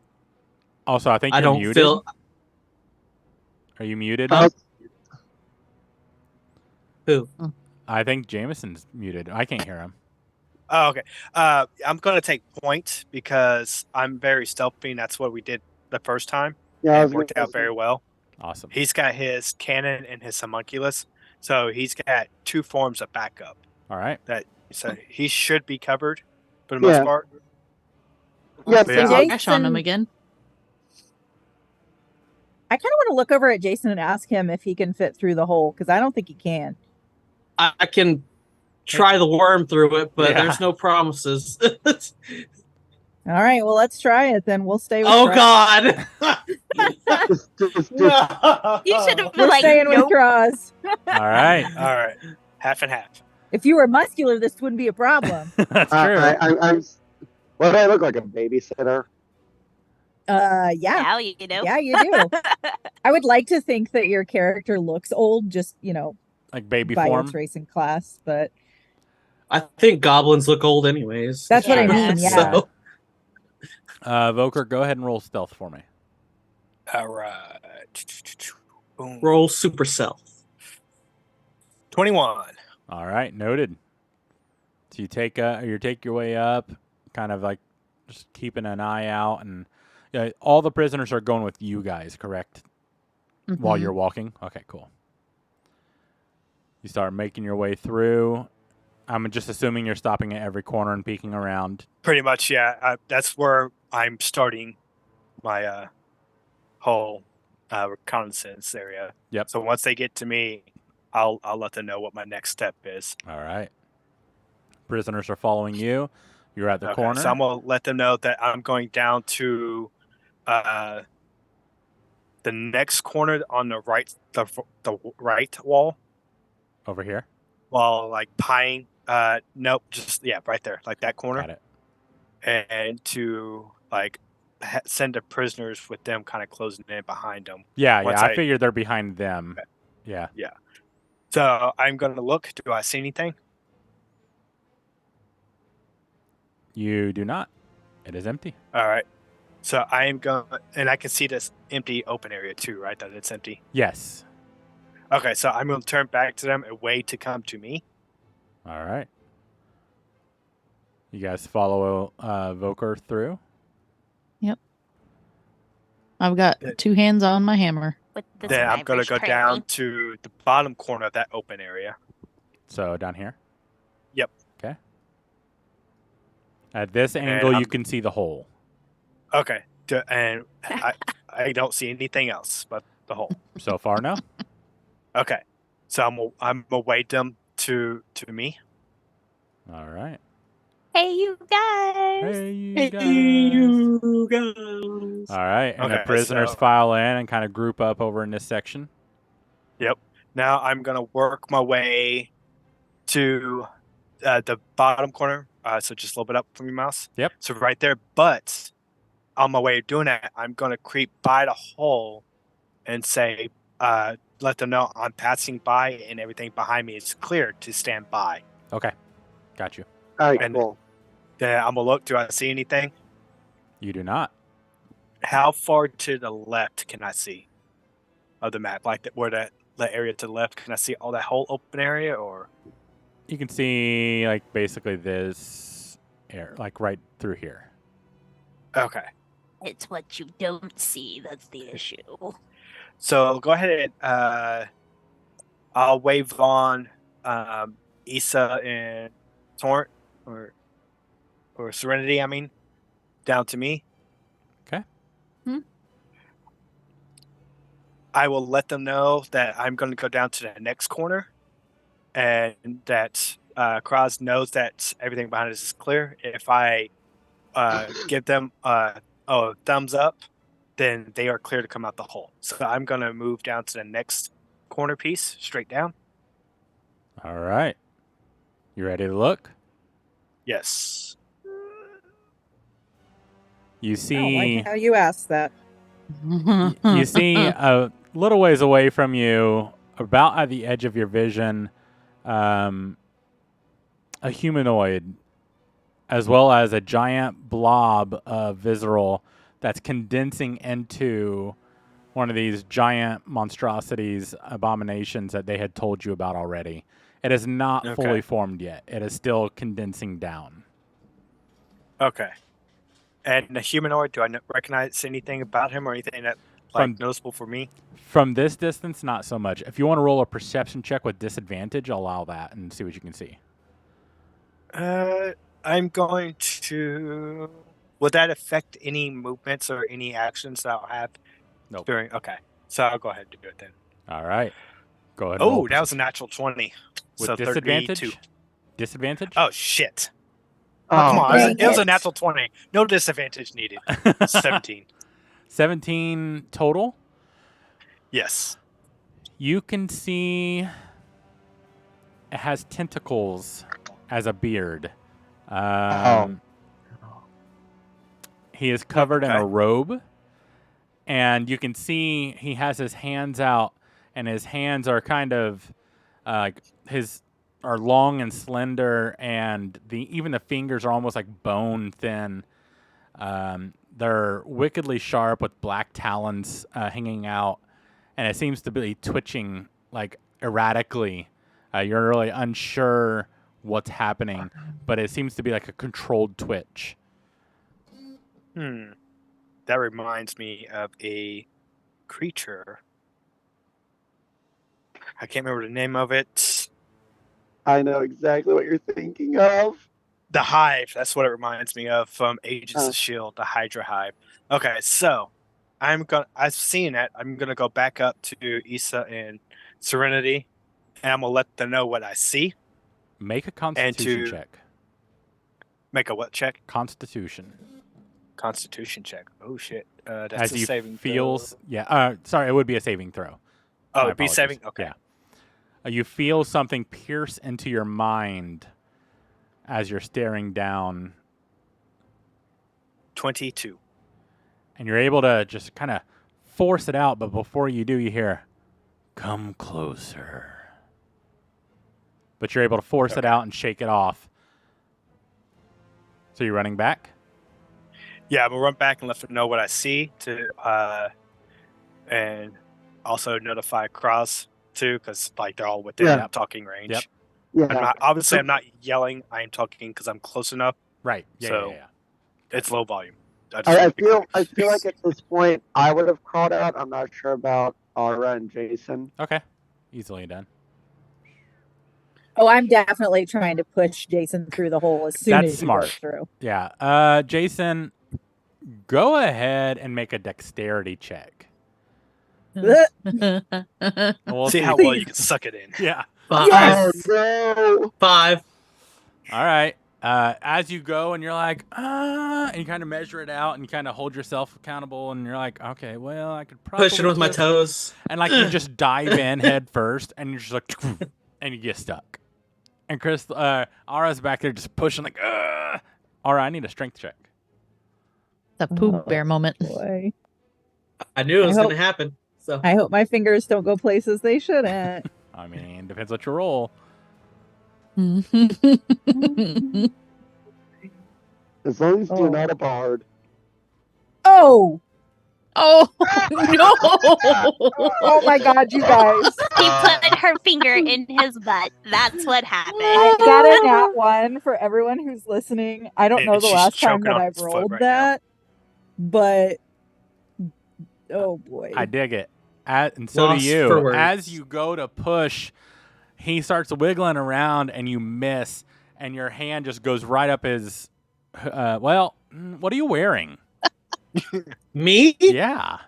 Also, I think I you're don't muted. feel. Are you muted? Huh? Who? I think Jameson's muted. I can't hear him. Oh, okay. I'm going to take point because I'm very stealthy, and that's what we did the first time. Yeah, And it worked out very well. Awesome. He's got his cannon and his homunculus, so he's got two forms of backup. All right. So he should be covered for the most part. Yeah, But yeah, so Crash on him Jason- again. I kind of want to look over at Jason and ask him if he can fit through the hole because I don't think he can. I can try the worm through it, but Yeah. there's no promises. All right, well, let's try it then. We'll stay with Oh Cross. God! just No. You should have We're been like, staying with nope. Cross. All right. All right, half and half. If you were muscular, this wouldn't be a problem. That's true. I'm. What do I look like? A babysitter? Yeah. Now you know. Yeah, you do. I would like to think that your character looks old, just, Like baby by form. its racing class, but I think goblins look old, anyways. that's what I Yeah. mean. Yeah. So, Voker, go ahead and roll stealth for me. All right. Boom. roll super self. 21. All right, noted. So you take your way up, kind of like just keeping an eye out, and all the prisoners are going with you guys, correct? While Mhm. you're walking. Okay, cool. You start making your way through. I'm just assuming you're stopping at every corner and peeking around. Pretty much, yeah. That's where I'm starting my whole reconnaissance area. Yep. So once they get to me, I'll let them know what my next step is. All right. Prisoners are following you. You're at the corner. So I'm gonna let them know that I'm going down to the next corner on the right, the right wall. Over here. While like pieing. Nope, just right there, like that corner. Got it. And to like send the prisoners with them kind of closing in behind them. Yeah, I figured they're behind them. Okay. Yeah. Yeah. So I'm gonna look. Do I see anything? You do not. It is empty. All right. So I am going, and I can see this empty open area too, right? That it's empty. Yes. Okay, so I'm going to turn back to them and wait to come to me. All right. You guys follow Voker through? Yep. I've got 2 hands on my hammer. With the Then I'm going to survivors go down trailing. to the bottom corner of that open area. So down here? Yep. Okay. At this angle, I'm- you can see the hole. Okay, and I don't see anything else but the hole. So far, no? Okay, so I'm gonna wait them to me. All right. Hey, you guys! Hey, you guys. All right, and the Okay, prisoners so- file in and kind of group up over in this section. Yep. Now I'm gonna work my way to the bottom corner. So just a little bit up from your mouse. Yep. So right there, but on my way of doing that, I'm gonna creep by the hole and say, let them know I'm passing by and everything behind me is clear to stand by. Okay. Got you. All right, And- cool. Then I'm gonna look. Do I see anything? You do not. How far to the left can I see of the map? Like where that area to the left? Can I see all that whole open area, or? You can see, like, basically this air, like, right through here. Okay. It's what you don't see that's the issue. So go ahead and I'll wave on Issa and Torrent or Serenity, I mean, down to me. Okay. I will let them know that I'm going to go down to the next corner and that Kraz knows that everything behind us is clear. If I give them a thumbs up, then they are clear to come out the hole. So I'm going to move down to the next corner piece, straight down. All right. You ready to look? Yes. You I don't see... like how you asked that. You see a little ways away from you, about at the edge of your vision, a humanoid, as well as a giant blob of visceral that's condensing into one of these giant monstrosities, abominations that they had told you about already. It is not Okay. fully formed yet. It is still condensing down. Okay. And the humanoid, do I recognize anything about him or anything that From- noticeable for me? From this distance, not so much. If you want to roll a perception check with disadvantage, I'll allow that and see what you can see. I'm going to. Would that affect any movements or any actions that I'll have Nope. during? Okay, so I'll go ahead and do it then. All right. Go ahead. and roll Oh, that was a natural 20. with So disadvantage. 32. Disadvantage. Oh shit! Oh, Come on, dang it was a it. natural 20. No disadvantage needed. 17. 17 total. Yes. You can see it has tentacles as a beard. He is covered in a Okay. robe, and you can see he has his hands out, and his hands are kind of are long and slender, and even the fingers are almost like bone thin. They're wickedly sharp with black talons hanging out, and it seems to be twitching like erratically. You're really unsure what's happening, but it seems to be like a controlled twitch. That reminds me of a creature. I can't remember the name of it. I know exactly what you're thinking of. The hive. That's what it reminds me of from Agents Oh. of Shield. The Hydra hive. Okay, so I've seen it. I'm gonna go back up to Issa and Serenity, and I'm gonna let them know what I see. Make a Constitution to- check. Make a what check? Constitution. Constitution check. Oh shit. That's As a you saving feel, throw. yeah. Sorry, it would be a saving throw. Oh, My it'd be apologies. saving. Okay. Yeah. You feel something pierce into your mind as you're staring down, 22. and you're able to just kind of force it out. But before you do, you hear, "Come closer." But you're able to force it Okay. out and shake it off. So you're running back? Yeah, I'm gonna run back and let them know what I see and also notify Cross too, because like they're all within Yeah. talking range. Yep. Yeah. I'm not yelling. I am talking because I'm close enough. Right. Yeah, So- yeah. It's low volume. I feel like at this point I would have crawled out. I'm not sure about Aura and Jason. Okay. Easily done. Oh, I'm definitely trying to push Jason through the hole as soon That's as he smart. goes through. Yeah. Jason, go ahead and make a dexterity check. And we'll see how Please. well you can suck it in. Yeah. Oh no! 5. All right. As you go and you're like, and you kind of measure it out and you kind of hold yourself accountable and you're like, okay, well, I could probably Push it with my just-" toes. And like you just dive in head first and you're just like, and you get stuck. And Chris, Ara's back there just pushing like, Ara, I need a strength check. The Pooh Bear moment. Boy, I knew it was I going to happen. So I hope my fingers don't go places they shouldn't. I mean, depends what you roll. As long as Oh. you're not a bard. Oh, Oh no! oh my God, you guys! She put her finger in his butt. That's what happened. I got a nat 1 for everyone who's listening. I don't And know the she's last time choking that on I've his foot rolled right now. that, but oh boy. I dig it. And so Lost do you. for words. As you go to push, he starts wiggling around and you miss, and your hand just goes right up his. What are you wearing? me? Yeah.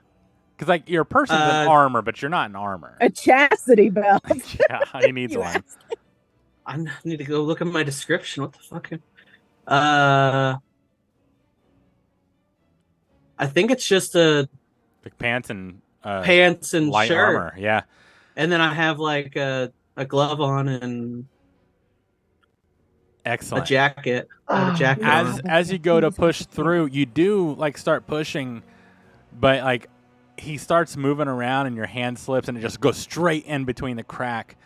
Because, like, your person's in armor, but you're not in armor. A chastity belt. Yeah, he needs You one. I need to go look at my description. What the fuck? I think it's just a Like pants and pants and light shirt, armor. Yeah. and then I have like a glove on and a Excellent. jacket. I have a jacket on. As you go to push through, you do like start pushing, but like he starts moving around and your hand slips and it just goes straight in between the crack,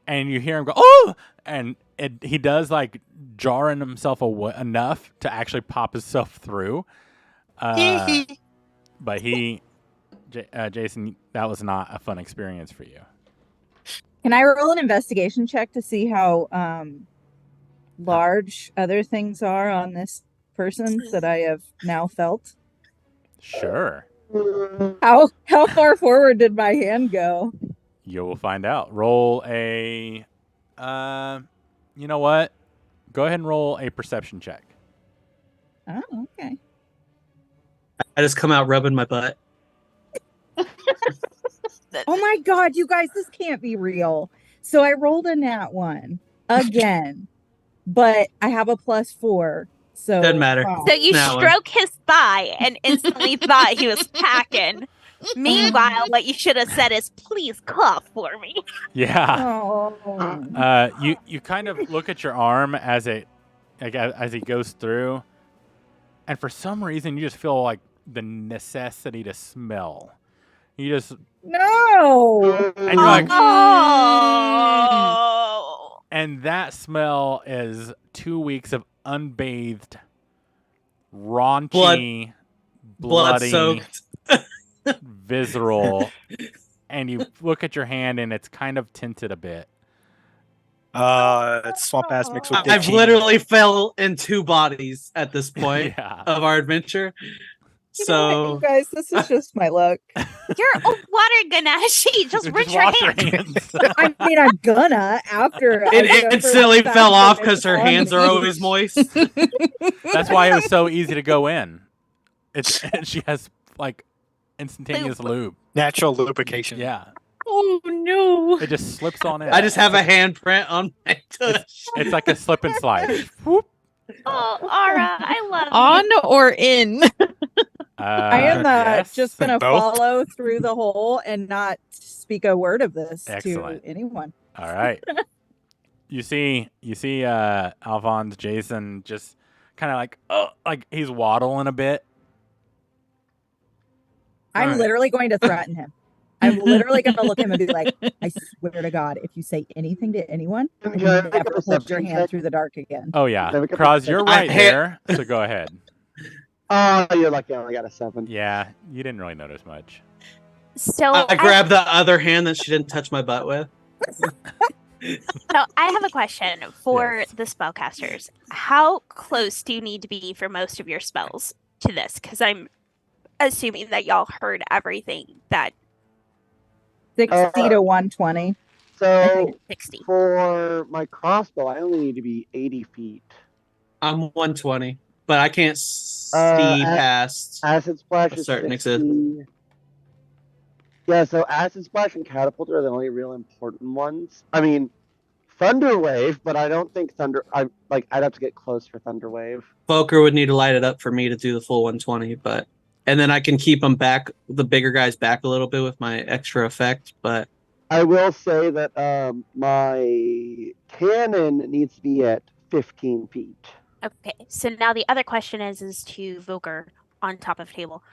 and you hear him go, "Oh!" and he does like jarring himself enough to actually pop himself through. But Jason, that was not a fun experience for you. Can I roll an investigation check to see how large other things are on this person that I have now felt? Sure. How far forward did my hand go? You will find out. Roll a, you know what? Go ahead and roll a perception check. Oh, okay. I just come out rubbing my butt. Oh my God, you guys, this can't be real. So I rolled a nat 1 again, but I have a +4. So Doesn't matter. So you That one. stroke his thigh and instantly thought he was packing. Meanwhile, what you should have said is, "Please cough for me." Yeah. Oh. You kind of look at your arm as it as he goes through, and for some reason you just feel like the necessity to smell. You just No. and you're like, Oh. and that smell is 2 weeks of unbathed, raunchy, Blood bloody, soaked. visceral, and you look at your hand and it's kind of tinted a bit. It's swamp ass mixed with dick I've cheese. literally fell in 2 bodies at this point Yeah. of our adventure. You know what, So you guys, this is just my luck. You're a water ganashi. Just rinse Just your wash your hands. hands. I mean, I'm gonna after I it get over instantly the fact fell that off it's because her on hands are me. always moist. That's why it was so easy to go in. She has like instantaneous lube. Natural lubrication. Yeah, Oh no. it just slips on in. I just have a handprint on my tush. It's like a slip and slide. Whoop. Oh, Ara, I love On you. or in? I am Yes. just gonna Both? follow through the hole and not speak a word of this Excellent. to anyone. All right. You see Alphonse Jason just kind of like he's waddling a bit. I'm Alright. literally going to threaten him. I'm literally going to look at him and be like, I swear to God, if you say anything to anyone, Can you I make a never hold your perception hand check? through the dark again. Oh yeah, Can I make a Kraz, you're I right hit- there. So go ahead. Oh, you're lucky. I only got a 7. Yeah, you didn't really notice much. So I grabbed the other hand that she didn't touch my butt with. So I have a question for Yes. the spellcasters. How close do you need to be for most of your spells to this? Because I'm assuming that y'all heard everything that 60 to 120. I So think 60. for my crossbow, I only need to be 80 feet. I'm 120, but I can't see at- past. Acid splash A is certain 60. Yeah, so acid splash and catapult are the only real important ones. I mean, thunder wave, but I don't think I'd have to get close for thunder wave. Volker would need to light it up for me to do the full 120, but and then I can keep them back, the bigger guys back a little bit with my extra effect. But I will say that my cannon needs to be at 15 feet. Okay, so now the other question is to Voker on top of table.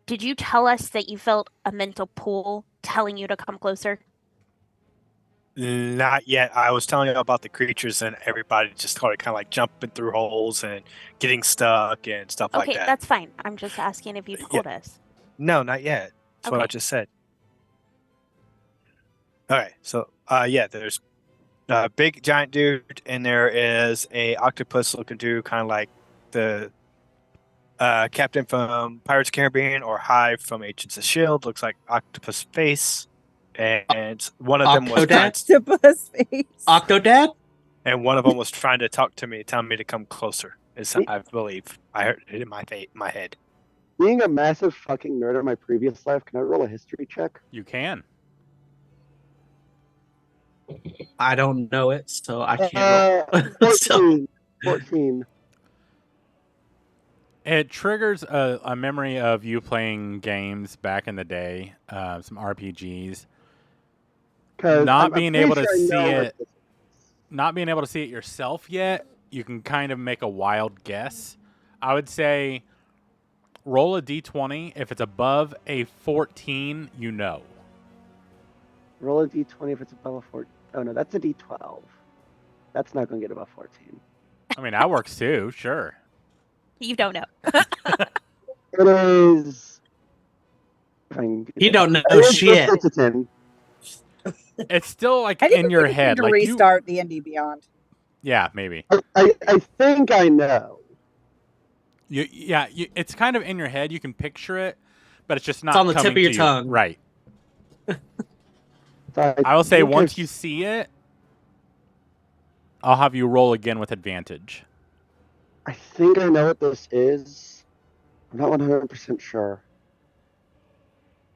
Did you tell us that you felt a mental pull telling you to come closer? Not yet. I was telling you about the creatures and everybody just started kind of like jumping through holes and getting stuck and stuff Okay, like that. that's fine. I'm just asking if you told us. No, not yet. That's what I Okay. just said. All right. So, yeah, there's a big giant dude, and there is a octopus looking dude, kind of like the captain from Pirates of the Caribbean or Hive from Agents of Shield. Looks like octopus face, and one of them was trying, Octopus face. Octodad? and one of them was trying to talk to me, telling me to come closer. I believe I heard it in my head. Being a massive fucking nerd in my previous life, can I roll a history check? You can. I don't know it, so I can't roll. 14. 14. It triggers a memory of you playing games back in the day, some RPGs. 'Cause Not I'm being pretty able to sure I see know what it. this is. Not being able to see it yourself yet, you can kind of make a wild guess. I would say roll a d20. If it's above a 14, you know. Roll a d20 if it's above a 14. Oh no, that's a d12. That's not going to get above 14. I mean, that works too, sure. You don't know. It is. He don't know It is shit. It's a 10. It's still like I think in we your need head. to Like restart the D&D Beyond. yeah, maybe. I think I know. It's kind of in your head. You can picture it, but it's just not on the tip coming of your to you. tongue. Right. So I will say think once I've- you see it, I'll have you roll again with advantage. I think I know what this is. I'm not 100% sure.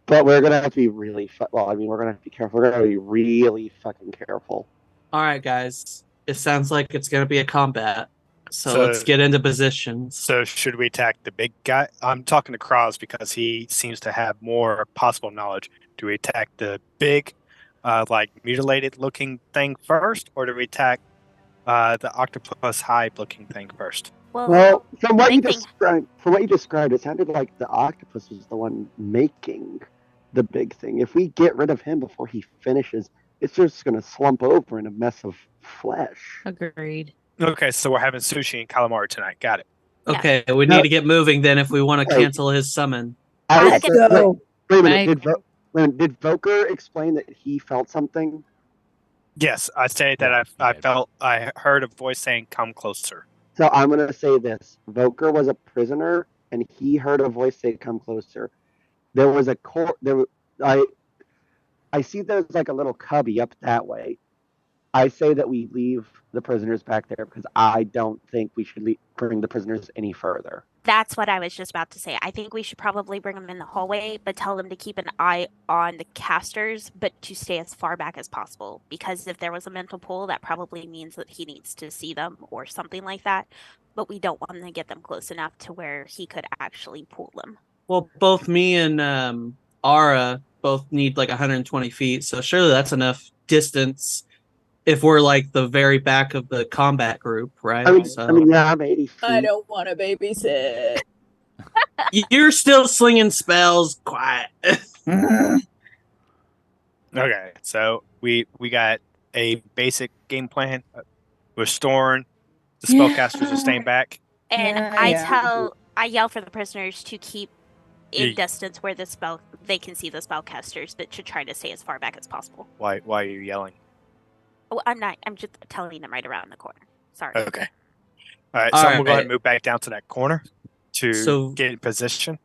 But we're going to have to be really... we're going to have to be careful. We're going to be really fucking careful. All right, guys. It sounds like it's going to be a combat. So So- let's get into positions. So should we attack the big guy? I'm talking to Kraz because he seems to have more possible knowledge. Do we attack the big, like mutilated looking thing first, or do we attack the octopus hive looking thing first? Well, from what you big thing- described, it sounded like the octopus was the one making the big thing. If we get rid of him before he finishes, it's just going to slump over in a mess of flesh. Agreed. Okay, so we're having sushi and calamari tonight. Got it. Yeah. Okay, we No. need to get moving then if we want to Hey. cancel his summon. I Let's was- go. Wait a Right. minute. Did Voker explain that he felt something? Yes, I say that Yeah, I heard a voice saying, "Come closer." So I'm going to say this. Voker was a prisoner, and he heard a voice say, "Come closer." There was a I see there's like a little cubby up that way. I say that we leave the prisoners back there because I don't think we should bring the prisoners any further. That's what I was just about to say. I think we should probably bring them in the hallway, but tell them to keep an eye on the casters, but to stay as far back as possible. Because if there was a mental pull, that probably means that he needs to see them or something like that. But we don't want to get them close enough to where he could actually pull them. Well, both me and Ara both need like 120 feet, so surely that's enough distance if we're like the very back of the combat group, right? I mean, yeah, I'm 80 feet. I don't want to babysit. You're still slinging spells. Quiet. Okay, so we got a basic game plan. We're storing. The spellcasters are staying back. And I yell for the prisoners to keep in distance where they can see the spellcasters, but to try to stay as far back as possible. Why are you yelling? Oh, I'm not. I'm just telling them right around the corner. Sorry. Okay. All right, so I'm gonna go ahead and move back down to that corner to get in position.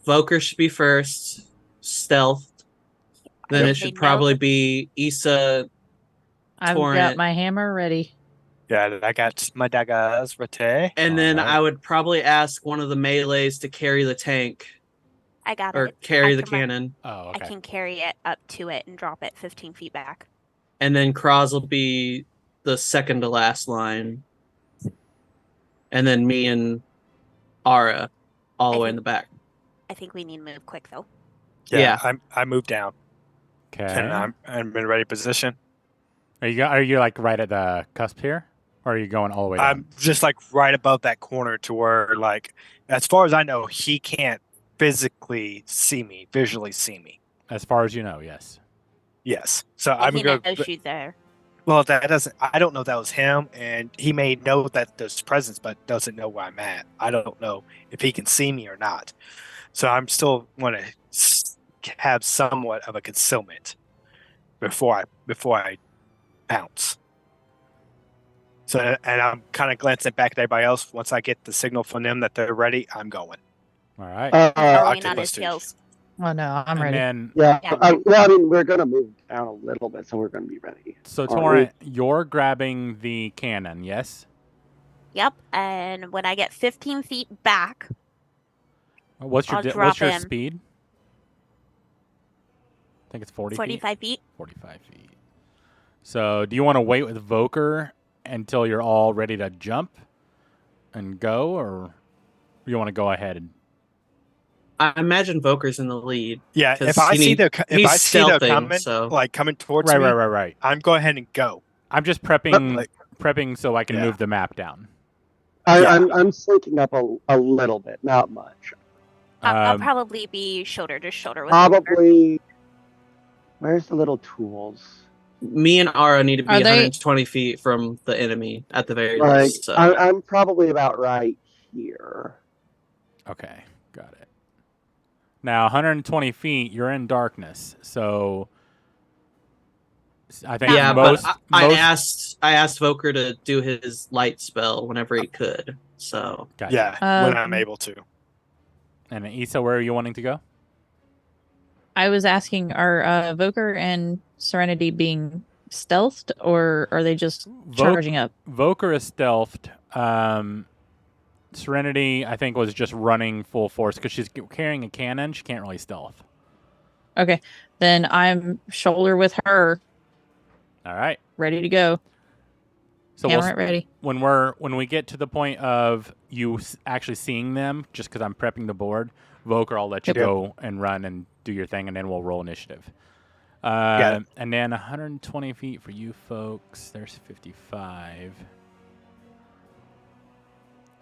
Voker should be first, stealth. Then it should probably be Issa. I've got my hammer ready. Yeah, I got my daggers ready. And then I would probably ask one of the melees to carry the tank. I got or it. carry the cannon. Oh, okay. I can carry it up to it and drop it 15 feet back. And then Kraz will be the second to last line. And then me and Ara all the way in the back. I think we need to move quick, though. Yeah. I moved down. Okay. And I'm in ready position. Are you like right at the cusp here? Or are you going all the way down? I'm just like right above that corner to where, like, as far as I know, he can't visually see me. As far as you know, yes. Yes. So I'm going to shoot there. Well, I don't know if that was him, and he may know that there's presence, but doesn't know where I'm at. I don't know if he can see me or not. So I'm still want to have somewhat of a concealment before I bounce. So, and I'm kind of glancing back at everybody else. Once I get the signal from them that they're ready, I'm going. All right. Following on his heels. Oh no, I'm ready. Then, I mean, we're gonna move down a little bit, so we're gonna be ready. So, Torrent, you're grabbing the cannon, yes? Yep. And when I get 15 feet back, what's your speed? I think it's 40 45 feet. 45 feet. So, do you want to wait with Voker until you're all ready to jump and go, or you want to go ahead? I imagine Voker's in the lead. Yeah, if I see they're coming, like coming towards me, right. I'm go ahead and go. I'm just prepping so I can move the map down. I'm slinking up a little bit, not much. I'll probably be shoulder to shoulder with probably. Voker. Where's the little tools? Me and Ara need to be 120 feet from the enemy at the very least. So. I'm probably about right here. Okay, got it. Now, 120 feet, you're in darkness, so I think I asked Voker to do his light spell whenever he could. So when I'm able to. And Issa, where are you wanting to go? I was asking, are Voker and Serenity being stealthed, or are they just charging up? Voker is stealthed. Serenity, I think, was just running full force because she's carrying a cannon. She can't really stealth. Okay, then I'm shoulder with her. All right, ready to go. So Hammer ready. When we get to the point of you actually seeing them, just because I'm prepping the board, Voker, I'll let you go and run and do your thing, and then we'll roll initiative. And then 120 feet for you folks. There's 55.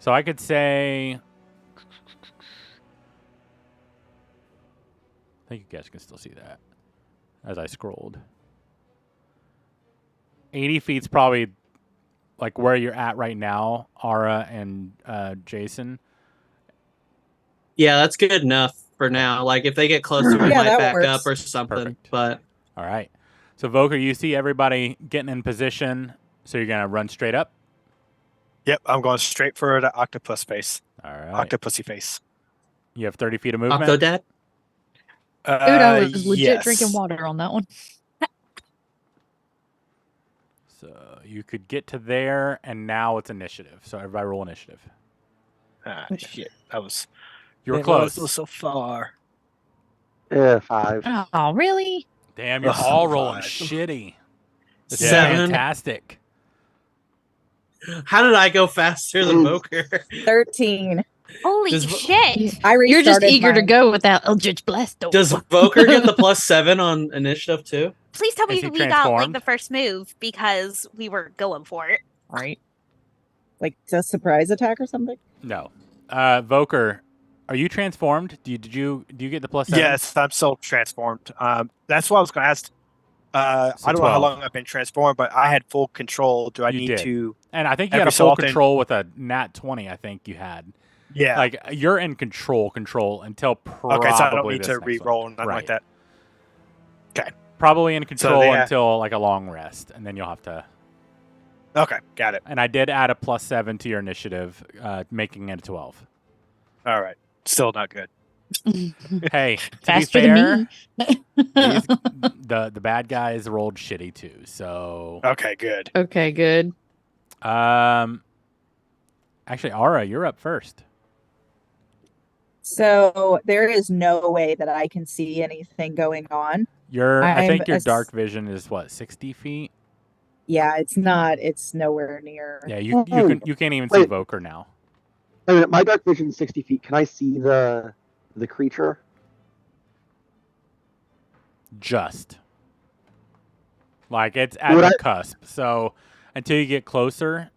So I could say, I think you guys can still see that as I scrolled. 80 feet's probably like where you're at right now, Ara and Jason. Yeah, that's good enough for now. Like if they get closer, we might back up or something. Perfect. But all right. So Voker, you see everybody getting in position, so you're gonna run straight up. Yep, I'm going straight for the octopus face. All right. Octopusy face. You have 30 feet of movement. Octodad? Dude, I was legit yes. drinking water on that one. So you could get to there, and now it's initiative. So everybody roll initiative. Ah, shit. That was. You were it close. Was so far. 5. Oh, really? Damn, you're Ugh, all rolling five. shitty. This is 7. fantastic. How did I go faster than Boker? 13. Holy Does- shit! I restarted You're just eager to mine. go with that Eldritch Blast. Does Boker get the +7 on initiative too? Please tell me Is he we got like transformed? the first move because we were going for it. Right. Like a surprise attack or something? No. Voker, are you transformed? Do you get the +7? Yes, I'm still transformed. That's what I was going to ask. I So don't know how 12. long I've been transformed, but I had full control. Do I You need did. to? And I think you every had a so full often- control with a nat 20, I think you had. Yeah. Like, you're in control until probably Okay, so I don't need this to next re-roll one. and nothing like that. Probably in control yeah. until, like, a long rest, and then you'll have to... Okay, got it. And I did add a +7 to your initiative, making it a 12. All right. Still not good. Hey, to Faster be fair, than me. the bad guys rolled shitty too. So, Okay, good. Okay, good. actually, Ara, you're up first. So there is no way that I can see anything going on. I think your I'm dark vision is what, 60 feet? Yeah, it's nowhere near. Yeah, you can't even see Wait. Voker now. Wait a minute, my dark vision is 60 feet. Can I see the creature? Just like it's at Would the I- cusp. So until you get closer,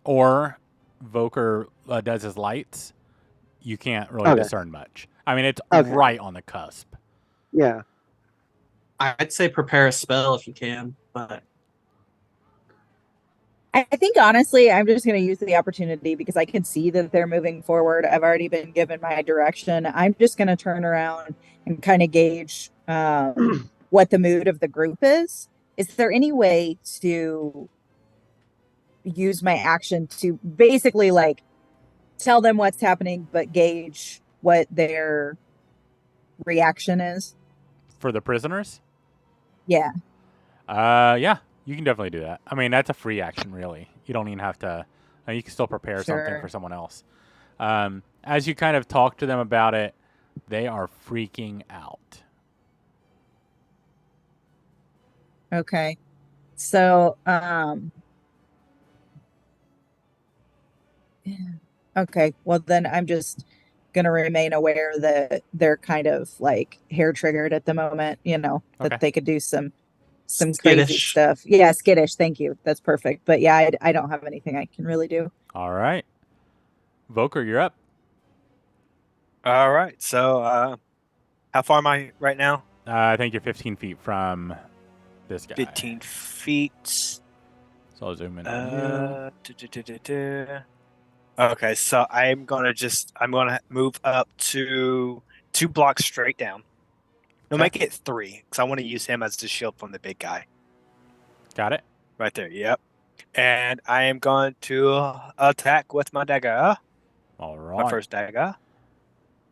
or Voker does his lights, you can't really Okay. discern much. I mean, it's Okay. right on the cusp. Yeah. I'd say prepare a spell if you can, but I think honestly, I'm just going to use the opportunity because I can see that they're moving forward. I've already been given my direction. I'm just going to turn around and kind of gauge what the mood of the group is. Is there any way to use my action to basically like tell them what's happening, but gauge what their reaction is? For the prisoners? Yeah. Yeah, you can definitely do that. I mean, that's a free action, really. You don't even have to. You can still prepare something Sure. for someone else. As you kind of talk to them about it, they are freaking out. Okay. So, okay. Well, then I'm just gonna remain aware that they're kind of like hair triggered at the moment. Okay. That they could do some crazy skittish. stuff. Yeah, skittish. Thank you. That's perfect. But yeah, I don't have anything I can really do. All right. Voker, you're up. All right. So, how far am I right now? I think you're 15 feet from this guy. 15 feet. So I'll zoom in on you. Okay, so I'm gonna move up to 2 blocks straight down. No, Okay. make it 3, because I want to use him as the shield from the big guy. Got it? Right there, yep. And I am going to attack with my dagger. All My right. first dagger.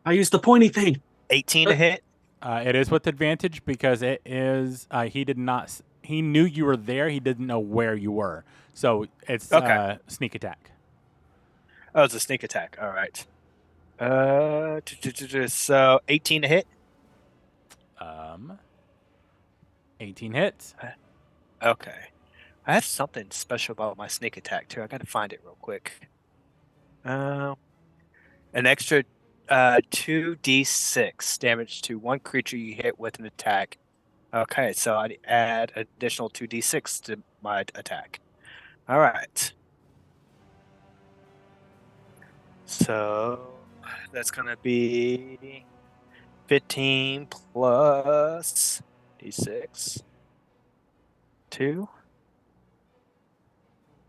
I used the pointy thing. 18 to hit. It is with advantage because it is. He knew you were there. He didn't know where you were. So it's Okay. Sneak attack. Oh, it's a sneak attack. All right. So 18 to hit. 18 hits. Okay. I have something special about my sneak attack too. I got to find it real quick. An extra 2d6 damage to one creature you hit with an attack. Okay, so I add additional 2d6 to my attack. All right. So that's going to be 15 plus d6. 2.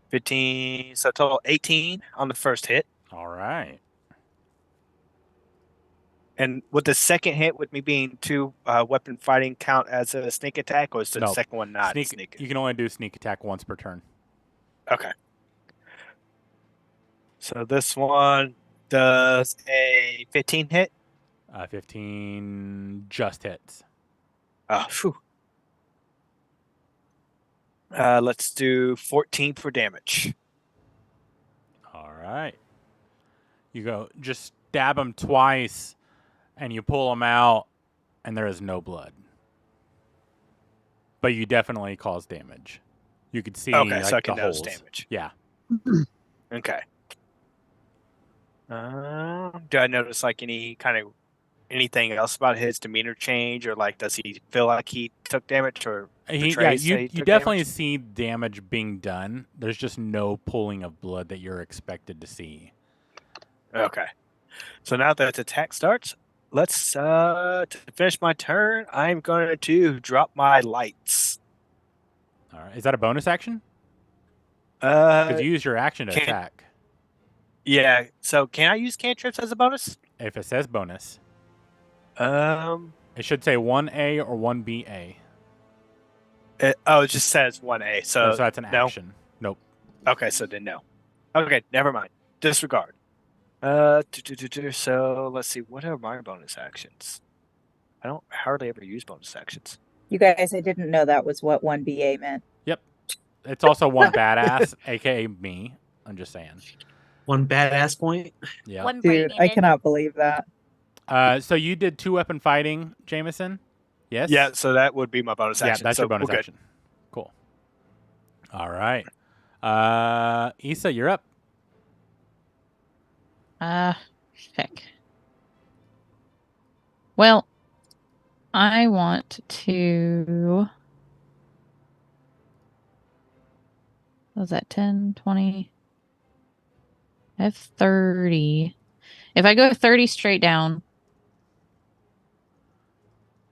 15, so total 18 on the first hit. All right. And would the second hit, with me being 2 weapon fighting, count as a sneak attack, or is the No. second one not sneak? You can only do sneak attack once per turn. Okay. So this one does a 15 hit. 15 just hits. Phew. Let's do 14 for damage. All right. You go just stab him twice, and you pull him out, and there is no blood. But you definitely cause damage. You could see Okay, like so I can the notice holes. damage. Yeah. Okay. Do I notice like anything else about his demeanor change, or like does he feel like he took damage, or portrays that he You took definitely damage? see damage being done. There's just no pooling of blood that you're expected to see. Okay. So now that the attack starts, let's to finish my turn, I'm going to drop my lights. All right. Is that a bonus action? Because you use your action to can- attack. Yeah. So can I use cantrips as a bonus? If it says bonus, Um. it should say 1A or 1BA. It just says 1A. So So that's an no? action. Nope. Okay. So then no. Okay. Never mind. Disregard. So let's see. What are my bonus actions? I don't hardly ever use bonus actions. You guys, I didn't know that was what 1BA meant. Yep. It's also one badass, aka me. I'm just saying. One badass point. Yeah. One Dude, I brain-eated. cannot believe that. So you did 2-weapon fighting, Jameson? Yes? Yeah. So that would be my bonus Yeah, action. that's so your bonus we're good. action. Cool. All right. Issa, you're up. Heck. Well, I want to. What was that 10, 20? I have 30. If I go 30 straight down,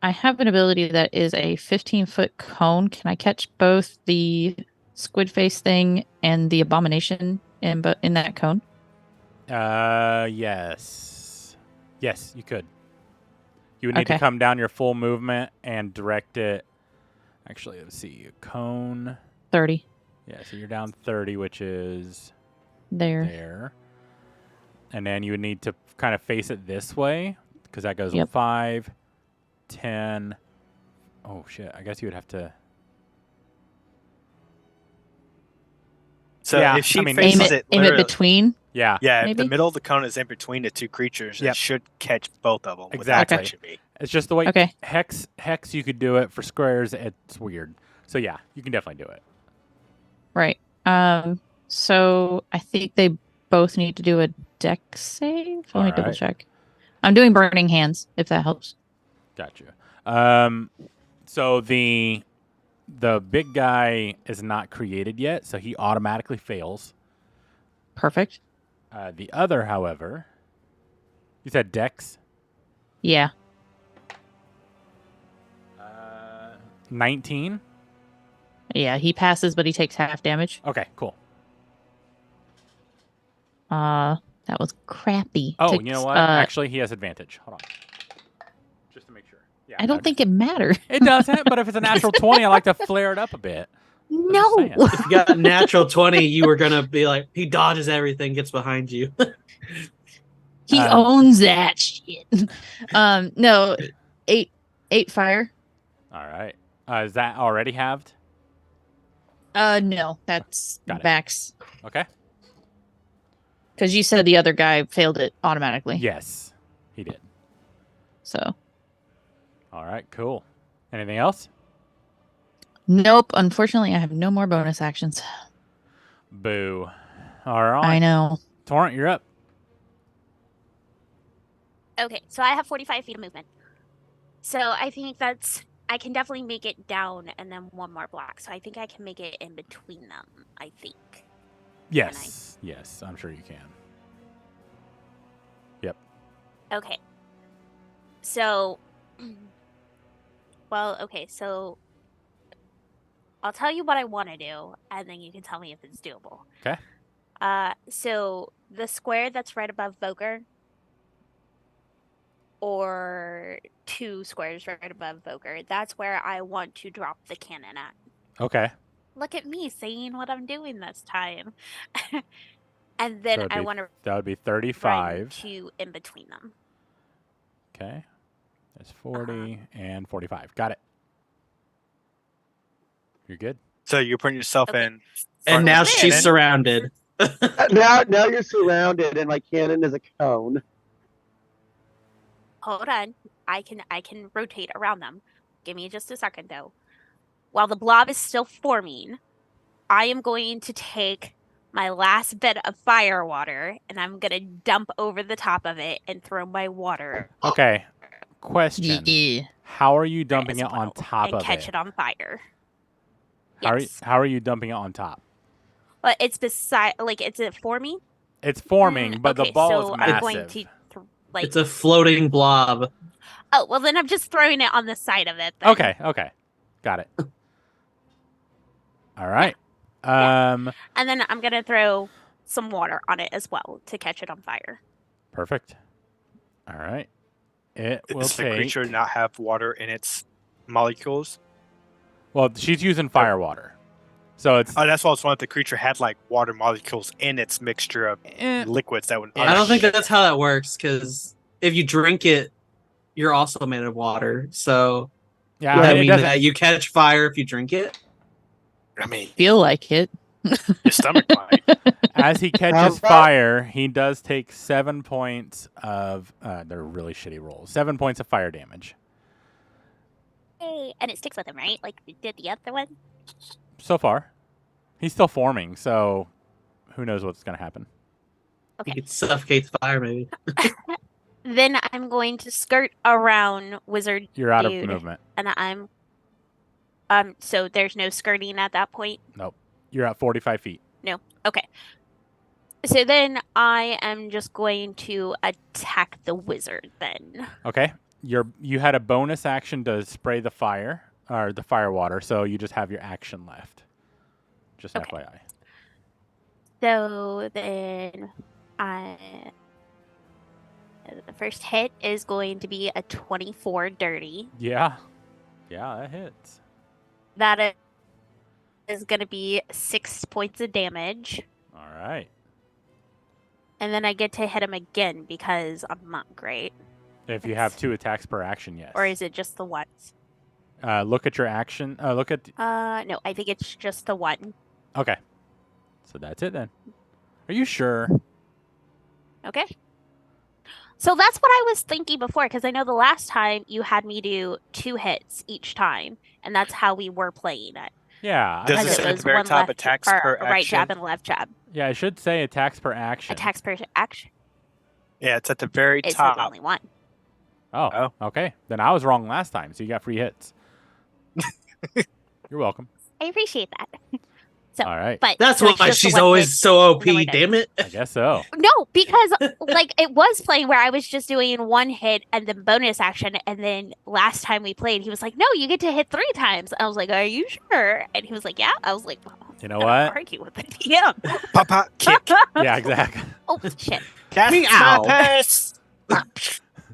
I have an ability that is a 15-foot cone. Can I catch both the squid face thing and the abomination in that cone? Yes. Yes, you could. You would need to Okay. come down your full movement and direct it. Actually, let's see. Cone. 30. Yeah, so you're down 30, which is There. there. And then you would need to kind of face it this way, because that goes Yep. 5, 10. Oh, shit. I guess you would have to. So Yeah, if she I mean- Aim faces it literally- between. Yeah, Yeah, if the maybe? middle of the cone is in between the two creatures, Yep. it should catch both of them. Exactly. Without touching me. it's just the way. Okay. Hex, you could do it. For squares, it's weird. So, yeah, you can definitely do it. Right. So I think they both need to do a deck save. Let me double Alright. check. I'm doing burning hands, if that helps. Gotcha. So the big guy is not created yet, so he automatically fails. Perfect. The other, however, you said Dex. Yeah. 19. Yeah, he passes, but he takes half damage. Okay, cool. That was crappy. Oh, Takes, you know what? Actually, he has advantage. Hold on. Just to make sure. Yeah, I don't think it matters. it doesn't, but if it's a natural 20, I like to flare it up a bit. No. saying. If you got a natural 20, you were gonna be like, he dodges everything, gets behind you. He owns that shit. No, eight fire. All right. Is that already halved? No, that's Got it. max. Okay. Because you said the other guy failed it automatically. Yes, he did. So, All right, cool. Anything else? nope. Unfortunately, I have no more bonus actions. Boo. All right. I know. Torrent, you're up. Okay, so I have 45 feet of movement. So I think I can definitely make it down and then one more block. So I think I can make it in between them, I think. Yes. Yes, I'm sure you can. Yep. Okay. So, okay, so I'll tell you what I want to do, and then you can tell me if it's doable. Okay. So the square that's right above Voker, or 2 squares right above Voker, that's where I want to drop the cannon at. Okay. Look at me saying what I'm doing this time. And then So it'd I be- want to That would be run 35. 2 in between them. Okay. There's 40 and 45. Got it. You're good. So you're putting yourself Okay. in. And front now of the she's cannon? surrounded. Now you're surrounded, and my cannon is a cone. Hold on. I can rotate around them. Give me just a second though. While the blob is still forming, I am going to take my last bit of fire water and I'm gonna dump over the top of it and throw my water Okay. Question. Yeah. How are you dumping as it on well top and of catch it? it on fire. How are you dumping it on top? But it's beside, like, is it forming? It's forming, but okay, the ball so is I'm going massive. to like. It's a floating blob. Oh well, then I'm just throwing it on the side of it. Then. Okay. Got it. All right. And then I'm gonna throw some water on it as well to catch it on fire. Perfect. All right. It will Does the take. creature not have water in its molecules? Well, she's using fire water, so it's. Oh, that's what I was wondering if the creature had like water molecules in its mixture of liquids that would. I don't think that's how that works, because if you drink it, you're also made of water. So Yeah, does that it mean doesn't. that you catch fire if you drink it? I mean, Feel like it. your stomach might. As he catches How about- fire, he does take 7 points of. They're really shitty rolls. 7 points of fire damage. Hey, and it sticks with him, right? Like it did the other one. So far, he's still forming, so who knows what's gonna happen. You could suffocate the fire, maybe. Then I'm going to skirt around Wizard You're out Dude, of movement. and I'm. So there's no skirting at that point. Nope. You're at 45 feet. No. Okay. So then I am just going to attack the wizard. Then. Okay. You had a bonus action to spray the fire or the fire water, so you just have your action left. Just Okay. FYI. So then the first hit is going to be a 24 dirty. Yeah, that hits. That is going to be 6 points of damage. All right. And then I get to hit him again because I'm not great. If you have 2 attacks per action, yes. Or is it just the once? Look at your action. Look at. No, I think it's just the one. Okay. So that's it then. Are you sure? Okay. So that's what I was thinking before, because I know the last time you had me do 2 hits each time, and that's how we were playing it. Yeah. Does I it think say it- at the very top attacks per a right action? jab and a left jab. Yeah, it should say attacks per action. Attacks per action. Yeah, it's at the very It said top. only one. Oh, okay. Then I was wrong last time, so you got free hits. You're welcome. I appreciate that. So, All right. but That's so it's why just the she's one always hit, so OP, and then we're done. damn it. I guess so. No, because like it was playing where I was just doing 1 hit and then bonus action, and then last time we played, he was like, "No, you get to hit 3 times." I was like, "Are you sure?" And he was like, "Yeah." I was like, well, You know I'm gonna what? argue with the DM. Pop, pop, kick. Yeah, exactly. Oh shit! That's Meow. my purse.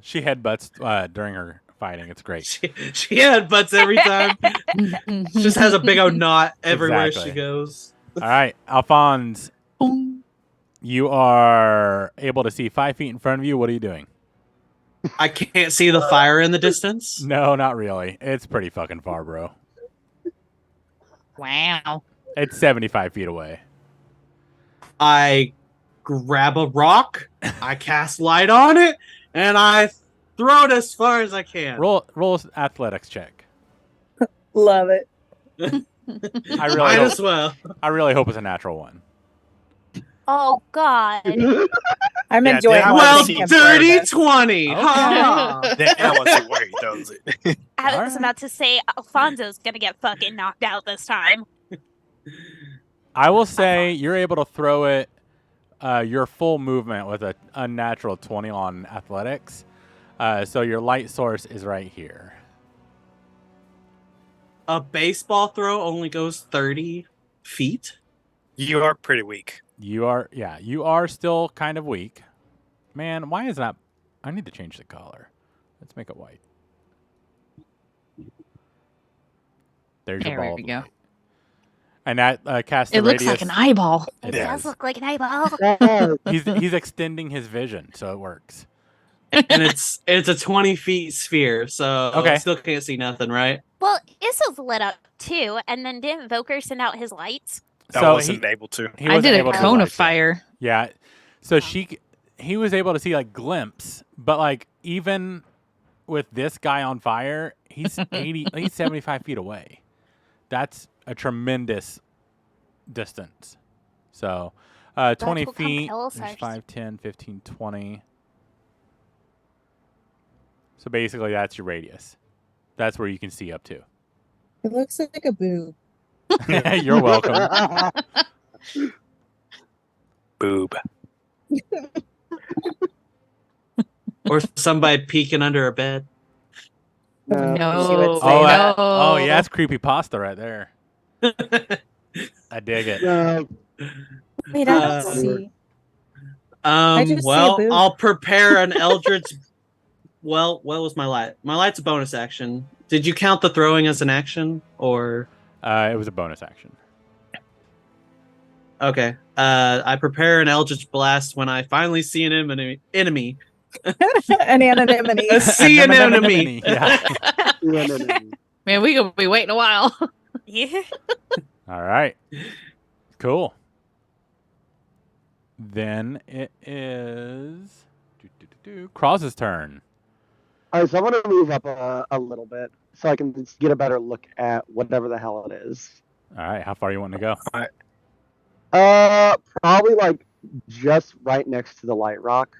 She headbutts during her fighting. It's great. She headbutts every time. Just has a big old knot everywhere Exactly. she goes. All right, Alphonse, you are able to see 5 feet in front of you. What are you doing? I can't see the fire in the distance. No, not really. It's pretty fucking far, bro. Wow. It's 75 feet away. I grab a rock, I cast light on it, and I throw it as far as I can. Roll an athletics check. Love it. I really Might hope, as well. I really hope it's a natural one. Oh god! I'm Yeah, enjoying I Well, wanna watching see him dirty progress. 20. Okay. Ha! Then I want to see where he throws it. I was Alright. about to say Alfonso's gonna get fucking knocked out this time. I will say you're able to throw it your full movement with a unnatural 20 on athletics. So your light source is right here. A baseball throw only goes 30 feet. You are pretty weak. You are still kind of weak. Man, why is that? I need to change the color. Let's make it white. There's your There ball. we of go. light. And that casts It the looks radius. like an eyeball. It It does does. look like an eyeball. Yeah. He's extending his vision, so it works. and it's a 20 feet sphere, so Okay. I still can't see nothing, right? Well, Issa's lit up too, and then didn't Voker send out his lights? I So wasn't able to. he I wasn't did able a to do cone of lights yet. fire. Yeah. So he was able to see like glimpse, but like even with this guy on fire, he's 75 feet away. That's a tremendous distance. So 20 will come feet, kill us there's first. 5, 10, 15, 20. So basically that's your radius. That's where you can see up to. It looks like a boob. You're welcome. Boob. Or somebody peeking under a bed. No. No. She would say Oh, that. oh yeah, that's creepy pasta right there. I dig it. No, Wait, I don't Uh, see. I just see a Well, boob. I'll prepare an Eldritch. Well, what was my light? My light's a bonus action. Did you count the throwing as an action, or It was a bonus action. okay? I prepare an Eldritch blast when I finally see an enemy. An anonymity. A sea anemone. Yeah. no, no, no. Man, we gonna be waiting a while. Yeah. All right. Cool. Then it is Kroz's turn. All right, so I'm going to move up a little bit so I can just get a better look at whatever the hell it is. All right. How far you want to go? Probably like just right next to the light rock.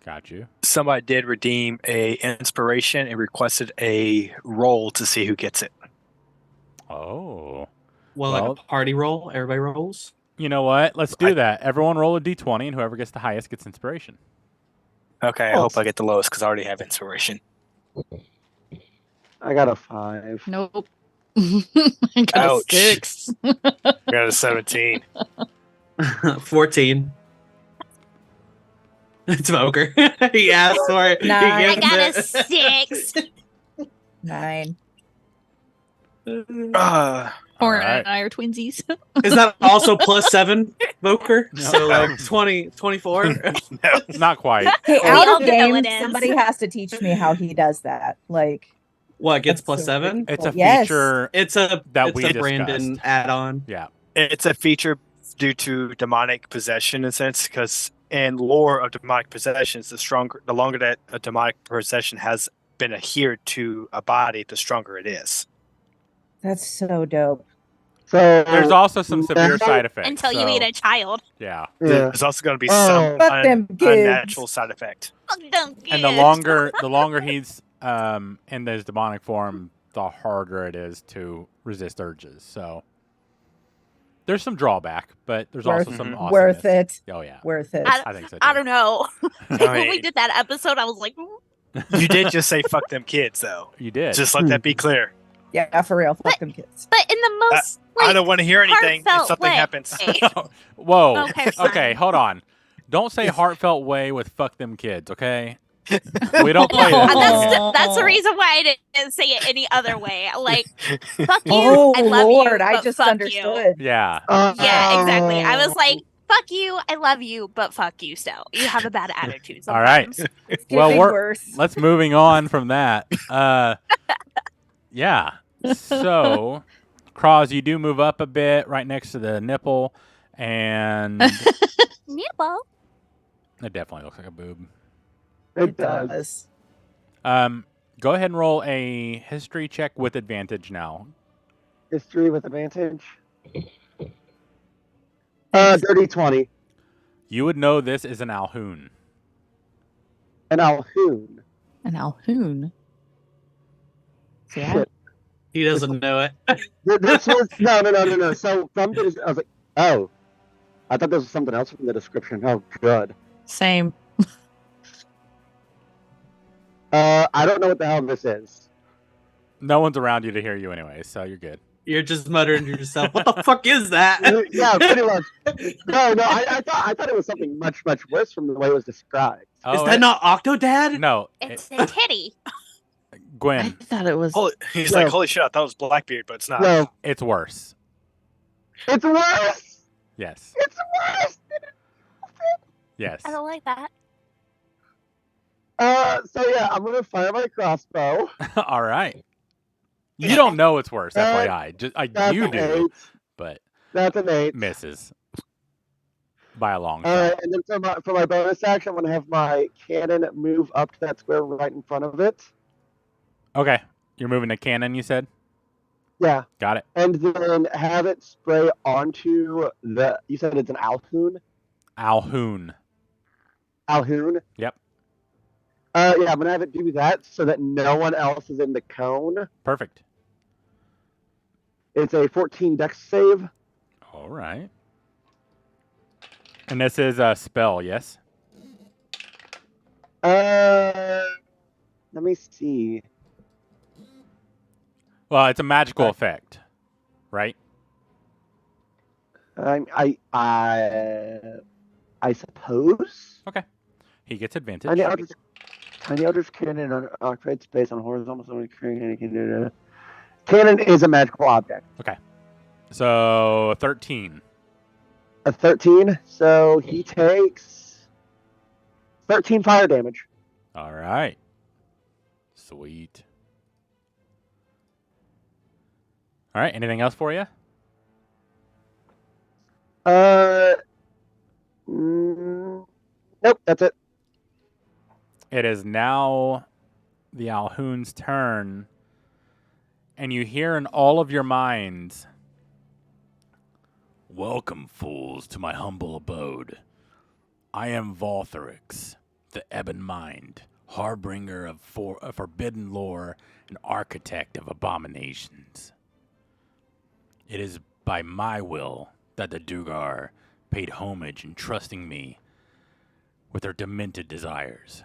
Got you. Somebody did redeem a inspiration and requested a roll to see who gets it. Oh. Well, Well- like a party roll. Everybody rolls. You know what? Let's do that. Everyone roll a d20, and whoever gets the highest gets inspiration. Okay, I hope I get the lowest because I already have inspiration. I got a 5. Nope. I got Ouch. a 6. I got a 17. 14. It's Voker. He asked for it. He Nine. I gives got a it. 6. 9. Or Alright. and I are twinsies. Is that also plus 7, Voker? No. So like 20, 24? No. Not quite. Hey, We all out of know game, it is. somebody has to teach me how he does that. Like, What gets That's plus so 7? It's a Yes. feature. It's a That we it's a Brandon discussed. add-on. Yeah. It's a feature due to demonic possession in a sense, because in lore of demonic possessions, the longer that a demonic possession has been adhered to a body, the stronger it is. that's so dope. So There's also some severe now- side effects. Until you so, eat a child. Yeah. Yeah. There's also going to be Oh. some Fuck them kids. unnatural side effect. Fuck them And the kids. longer he's in his demonic form, the harder it is to resist urges. So there's some drawback, but there's also some awesomeness. Worth it. Oh yeah. Worth it. I think so. I too. don't know. I when we mean- did that episode, I was like, You did just say "fuck them kids," though. You did. Just let that be clear. Yeah, for real. Fuck them kids. but in the most I don't want to hear anything if heartfelt something way. happens. Whoa. Okay, fine. Okay, hold on. Don't say heartfelt way with fuck them kids, okay? We don't play No, that. that's the reason why I didn't say it any other way. Like, fuck you, Oh I love Lord, you, I but just fuck you. understood. Yeah. Yeah, exactly. I was like, fuck you, I love you, but fuck you still. You have a bad attitude All right. sometimes. It's Well, getting we're- worse. Let's moving on from that. Yeah. So, Cross, you do move up a bit right next to the nipple, and Nipple. it definitely looks like a boob. It does. Go ahead and roll a history check with advantage now. History with advantage. Dirty 20. You would know this is an Alhoon. An Alhoon. An Alhoon. Yeah. Shit. He doesn't know it. This was no. So from the, I was like, oh, I thought this was something else from the description. Oh, good. Same. I don't know what the hell this is. No one's around you to hear you anyway, so you're good. You're just muttering to yourself. What the fuck is that? Yeah, pretty much. No, I thought it was something much worse from the way it was described. Is that not Octodad? No. It's a titty. I Gwen, thought it was. He's No. like, holy shit, I thought it was Blackbeard, but it's not. No, it's worse. it's worse. Yes. It's worse. Yes. I don't like that. So yeah, I'm gonna fire my crossbow. All right. You don't know it's worse, That- FYI. Just That's you an do, 8. but That's an 8. misses by a long All shot. right, and then for my bonus action, I'm gonna have my cannon move up to that square right in front of it. Okay, you're moving the cannon. You said. Yeah, Got it. and then have it spray onto the. You said it's an Alhoon. Alhoon. Alhoon. Yep. Yeah, I'm gonna have it do that so that no one else is in the cone. Perfect. It's a 14 dex save. All right. And this is a spell, yes? Let me see. Well, it's a magical effect, right? I suppose. Okay. He gets advantage. Tiny Eldritch Cannon on occupied space on horizontal. Cannon is a magical object. Okay. So 13. A 13. So he takes 13 fire damage. All right. Sweet. All right. Anything else for you? Nope. That's it. It is now the Alhoon's turn, and you hear in all of your minds, "Welcome, fools, to my humble abode. I am Zultharix, the Ebon Mind, harbinger of forbidden lore and architect of abominations. It is by my will that the Dugar paid homage in trusting me with their demented desires.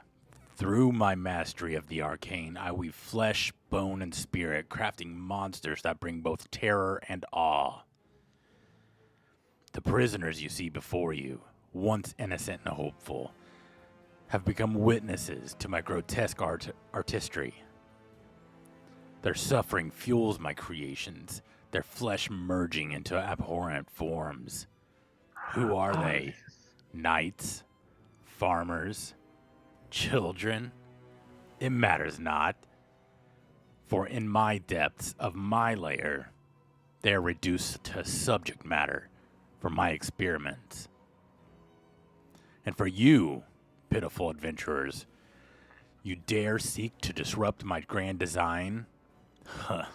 Through my mastery of the arcane, I weave flesh, bone, and spirit, crafting monsters that bring both terror and awe. The prisoners you see before you, once innocent and hopeful, have become witnesses to my grotesque artistry. Their suffering fuels my creations, their flesh merging into abhorrent forms. Who are they? Knights? Farmers? Children? It matters not. For in my depths of my lair, they are reduced to subject matter for my experiments. And for you, pitiful adventurers, you dare seek to disrupt my grand design? Huh.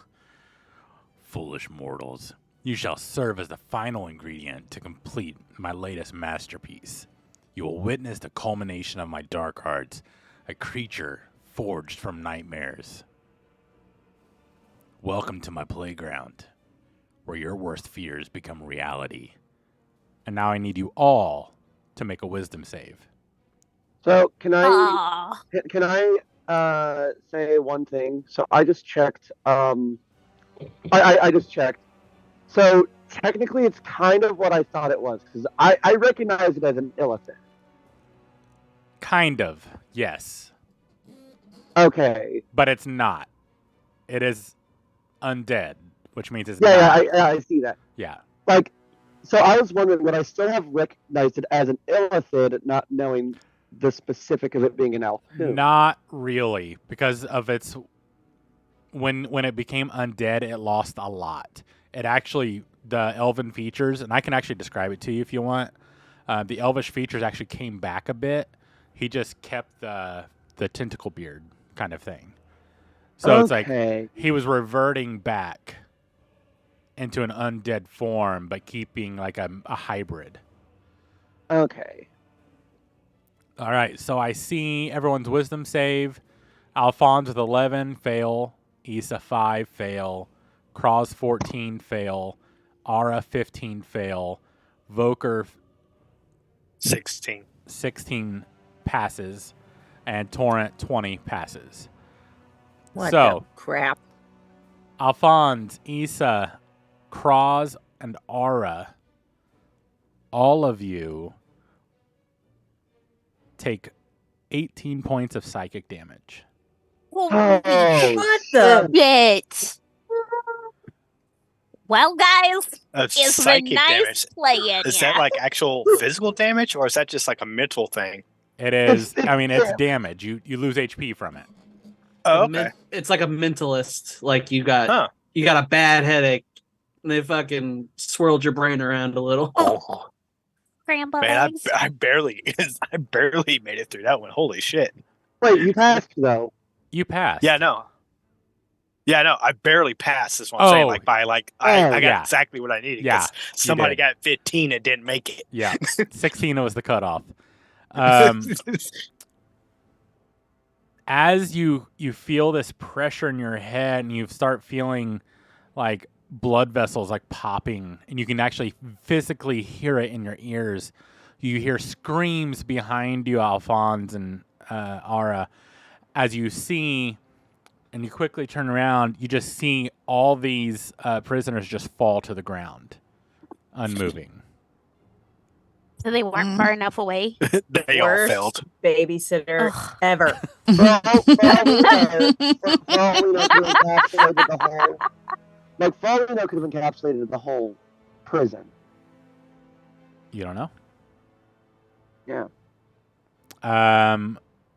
Foolish mortals, you shall serve as the final ingredient to complete my latest masterpiece. You will witness the culmination of my dark arts, a creature forged from nightmares. Welcome to my playground, where your worst fears become reality. And now I need you all to make a wisdom save. So can I Aw. say one thing? So I just checked. I just checked. So technically, it's kind of what I thought it was because I recognize it as an illithid. Kind of, yes. Okay. But it's not. It is undead, which means it's Yeah, not. I see that. Yeah. Like, so I was wondering, would I still have recognized it as an illithid, not knowing the specific of it being an Alhoon? Not really, because of its when it became undead, it lost a lot. It actually, the elven features, and I can actually describe it to you if you want. The elvish features actually came back a bit. He just kept the tentacle beard kind of thing. So It's like he was reverting back into an undead form, but keeping like a hybrid. Okay. All right, so I see everyone's wisdom save. Alphonse with 11, fail. Issa 5, fail. Kraz 14, fail. Ara 15, fail. Voker 16 passes. And Torrent 20 passes. What So, the crap? Alphonse, Issa, Kraz, and Ara, all of you take 18 points of psychic damage. Holy What the? shit. Well, guys, That's it's been psychic nice damage. playing Is ya. that like actual physical damage, or is that just like a mental thing? It is. It's I mean, it's damage. damage. You lose HP from it. Oh, okay. It's like a mentalist. Like you got Huh. a bad headache. And they fucking swirled your brain around a little. Oh, Grandpa man, eggs. I barely made it through that one. Holy shit. Wait, you passed though. You passed. Yeah, no. Yeah, no, I barely passed. Is what I'm saying. Oh. Like by like, Oh, I got yeah. exactly what I needed. Yeah, 'Cause somebody did. got 15 and didn't make it. Yeah. 16 was the cutoff. As you feel this pressure in your head and you start feeling like blood vessels like popping and you can actually physically hear it in your ears, you hear screams behind you, Alphonse and Ara, as you see, and you quickly turn around, you just see all these prisoners just fall to the ground, unmoving. So they weren't far enough away. They all Worst failed. babysitter Ugh. ever. For all we know, could have encapsulated the whole. Like, for all we know, could have encapsulated the whole prison. You don't know? Yeah.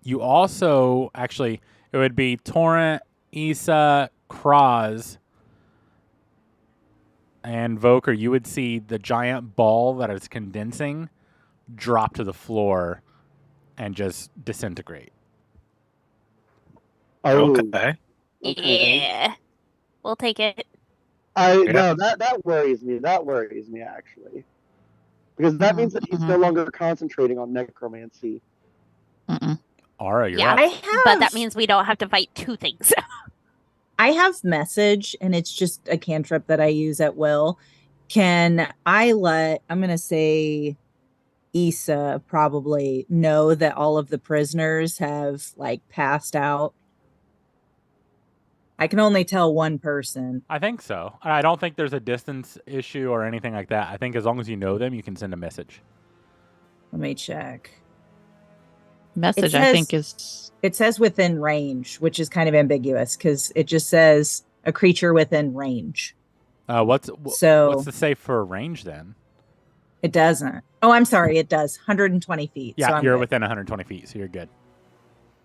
You also actually, it would be Torrent, Issa, Kraz, and Voker. You would see the giant ball that is condensing drop to the floor and just disintegrate. Oh, Okay. okay. Yeah. We'll take it. No, that worries me. That worries me actually, because that means that he's no longer concentrating on necromancy. Ara, you're Yeah. up. But that means we don't have to fight two things. I have message, and it's just a cantrip that I use at will. Can I I'm going to say Issa probably know that all of the prisoners have like passed out? I can only tell one person. I think so. I don't think there's a distance issue or anything like that. I think as long as you know them, you can send a message. Let me check. Message, It I says- think, is It says within range, which is kind of ambiguous because it just says a creature within range. What's So the safe for range then? it doesn't. Oh, I'm sorry. It does 120 feet. Yeah, so I'm you're good. within 120 feet, so you're good.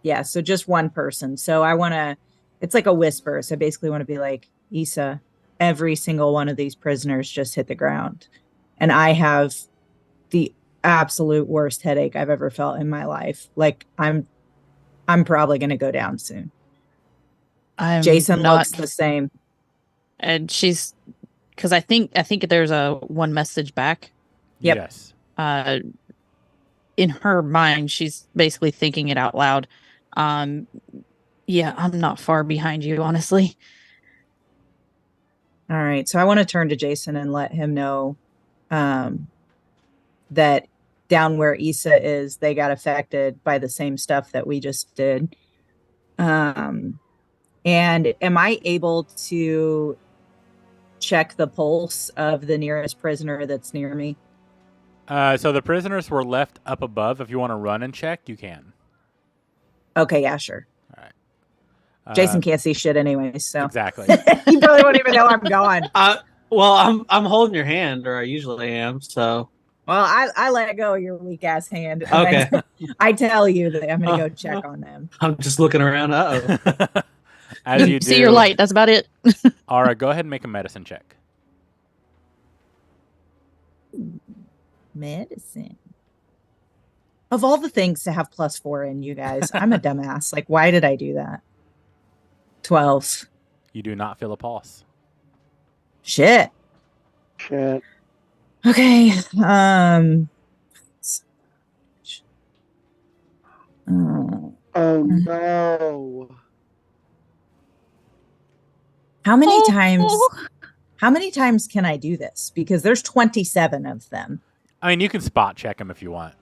Yeah, so just one person. So I want to, it's like a whisper. So I basically want to be like, Issa, every single one of these prisoners just hit the ground. And I have the absolute worst headache I've ever felt in my life. Like I'm probably going to go down soon. I'm Jason not, looks the same. and she's because I think there's a one message back. Yep. Yes. In her mind, she's basically thinking it out loud. Yeah, I'm not far behind you, honestly. All right. So I want to turn to Jason and let him know that down where Issa is, they got affected by the same stuff that we just did. And am I able to check the pulse of the nearest prisoner that's near me? So the prisoners were left up above. If you want to run and check, you can. Okay, yeah, sure. All right. Jason can't see shit anyway, so Exactly. he probably won't even know I'm gone. Well, I'm holding your hand, or I usually am. So Well, I let go of your weak ass hand. and Okay. I tell you that I'm gonna go check on them. I'm just looking around. Uh-oh. As you do, See your light. That's about it. Ara, go ahead and make a medicine check. Medicine. Of all the things to have +4 in, you guys, I'm a dumbass. Like, why did I do that? 12. You do not feel a pulse. Shit. Shit. Okay. Oh no. How many times? Oh. How many times can I do this? Because there's 27 of them. I mean, you can spot check them if you want.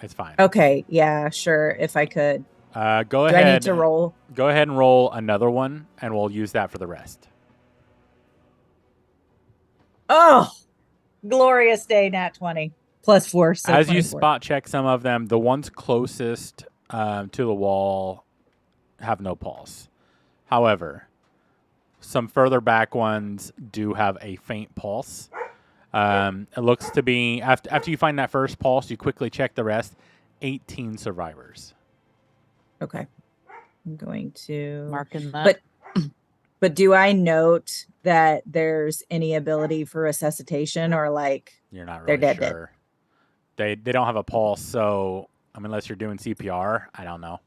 It's fine. Okay. Yeah. Sure. If I could. Go Do ahead. I need to roll? Go ahead and roll another one, and we'll use that for the rest. Oh, glorious day, nat 20 +4. So As you 24. spot check some of them, the ones closest to the wall have no pulse. However, some further back ones do have a faint pulse. It looks to be, after you find that first pulse, you quickly check the rest. 18 survivors. Okay. I'm going to Marking that. But do I note that there's any ability for resuscitation or like You're not they're really dead? sure. They don't have a pulse, so I mean, unless you're doing CPR, I don't know.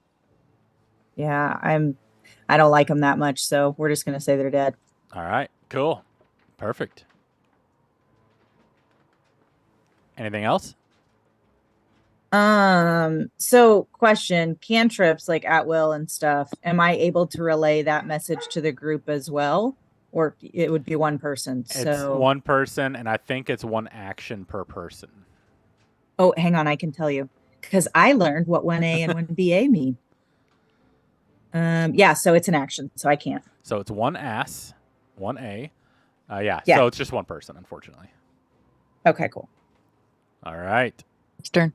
Yeah, I don't like them that much, so we're just gonna say they're dead. All right, cool, perfect. Anything else? So question, cantrips like at will and stuff, am I able to relay that message to the group as well? Or it would be one person. It's So one person, and I think it's one action per person. oh, hang on, I can tell you. Because I learned what 1A and 1BA mean. Yeah, so it's an action, so I can't. So it's one ass, one A. Yeah, Yeah. so it's just one person, unfortunately. Okay, cool. All right. It's turn.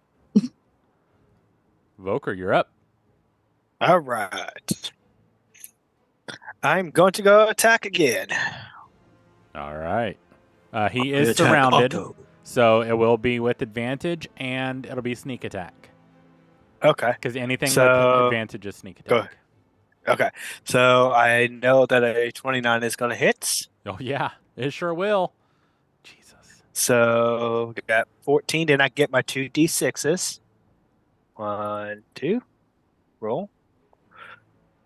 Voker, you're up. All right. I'm going to go attack again. All right. He is surrounded, so it will be with advantage, and it'll be sneak attack. Okay. Because anything with So- advantage is sneak Go attack. Okay. So I know that a 29 is going to hit. Oh, yeah. It sure will. Jesus. So we got 14. Then I get my 2d6s. 1, 2. Roll.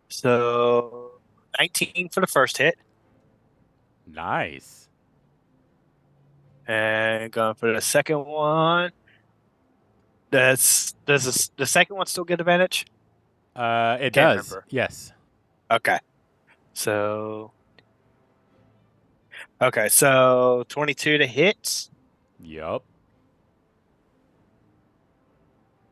So 19 for the first hit. Nice. And going for the second one. Does the second one still get advantage? It Can't does. remember. Yes. Okay. So 22 to hit Yup.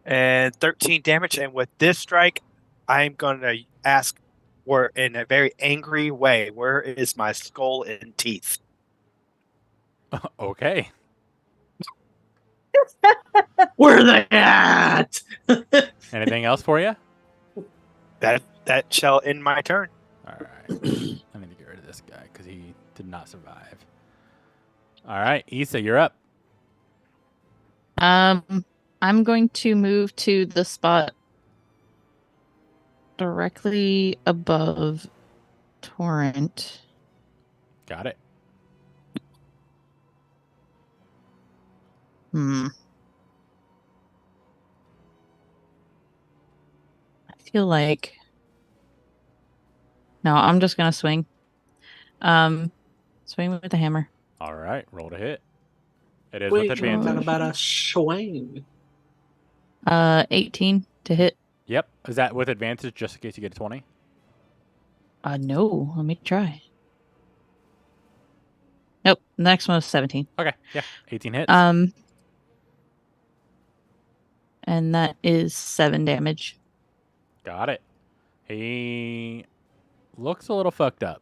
and 13 damage. And with this strike, I'm going to ask, where in a very angry way, where is my skull and teeth? Okay. Where are they at? Anything else for you? That shall end my turn. All right. I need to get rid of this guy because he did not survive. All right. Issa, you're up. I'm going to move to the spot directly above Torrent. Got it. I feel like no, I'm just gonna swing. Swing with the hammer. All right. Roll to hit. It is Wait, with what advantage. about a swing? 18 to hit. Yep. Is that with advantage just in case you get a 20? No, let me try. Nope, the next one was 17. Okay. Yeah. 18 hits. And that is 7 damage. Got it. He looks a little fucked up.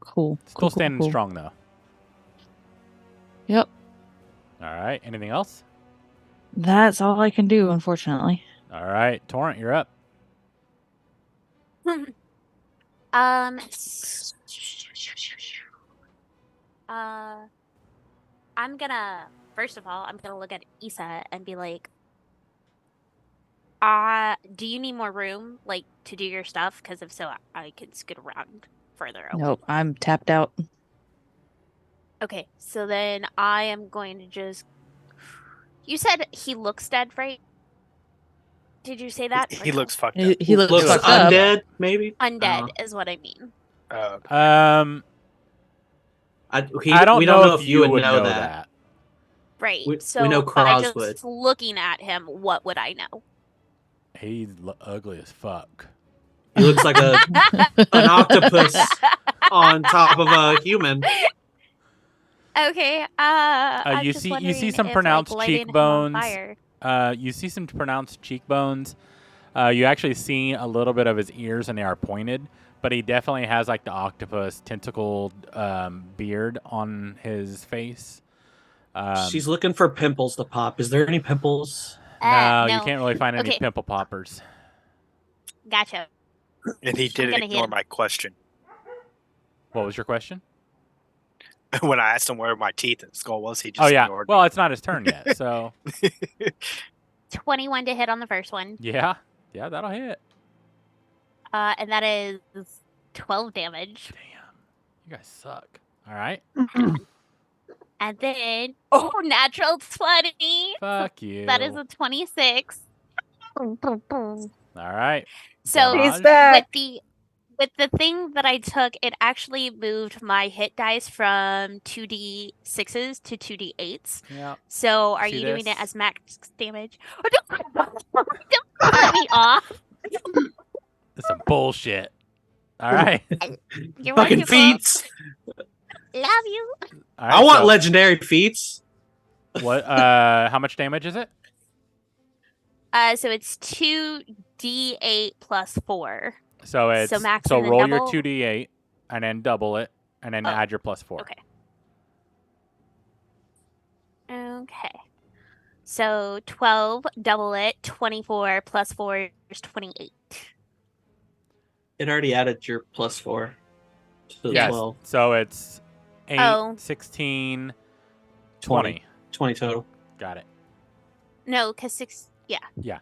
Cool. Still standing strong, though. Yep. All right. Anything else? That's all I can do, unfortunately. All right. Torrent, you're up. I'm gonna first of all, I'm gonna look at Issa and be like, do you need more room, like, to do your stuff? Because if so, I can scoot around further away. Nope, I'm tapped out. Okay, so then I am going to just. You said he looks dead, right? Did you say that? He looks fucked up. He looks fucked up. undead, maybe? Undead is what I mean. I We don't don't know if if you would know that. that. Right. We so know by Cross just would. looking at him, what would I know? He's ugly as fuck. He looks like an octopus on top of a human. Okay. I'm You just see wondering some if, pronounced like, lighting him on cheekbones. fire- You see some pronounced cheekbones. You actually see a little bit of his ears, and they are pointed. But he definitely has like the octopus tentacled beard on his face. She's looking for pimples to pop. Is there any pimples? No, no. you can't really find any Okay. pimple poppers. Gotcha. And he I'm didn't gonna hit ignore him. my question. What was your question? When I asked him where my teeth and skull was, he just Oh yeah. ignored Well, me. it's not his turn yet, so 21 to hit on the first one. Yeah. Yeah, that'll hit. And that is 12 damage. Damn. You guys suck. All right. And then, natural 20. Fuck you. That is a 26. All right. So He's Damage. back. with the thing that I took, it actually moved my hit dice from 2d6s to 2d8s. Yeah. So are See you doing this? it as max damage? Don't cut me off. That's some bullshit. All right. You're Fucking wonderful. feats. Love you. All right, I want so legendary feats. what? How much damage is it? So it's 2d8 plus 4. So it's max so and then roll your double? 2d8 and then double it and then Oh, add your plus 4. Okay. Okay. So 12, double it, 24 plus 4 is 28. It already added your +4 to the Yes. 12. So it's 8, Oh. 16, 20. 20 total. Got it. No, because 6. Yeah.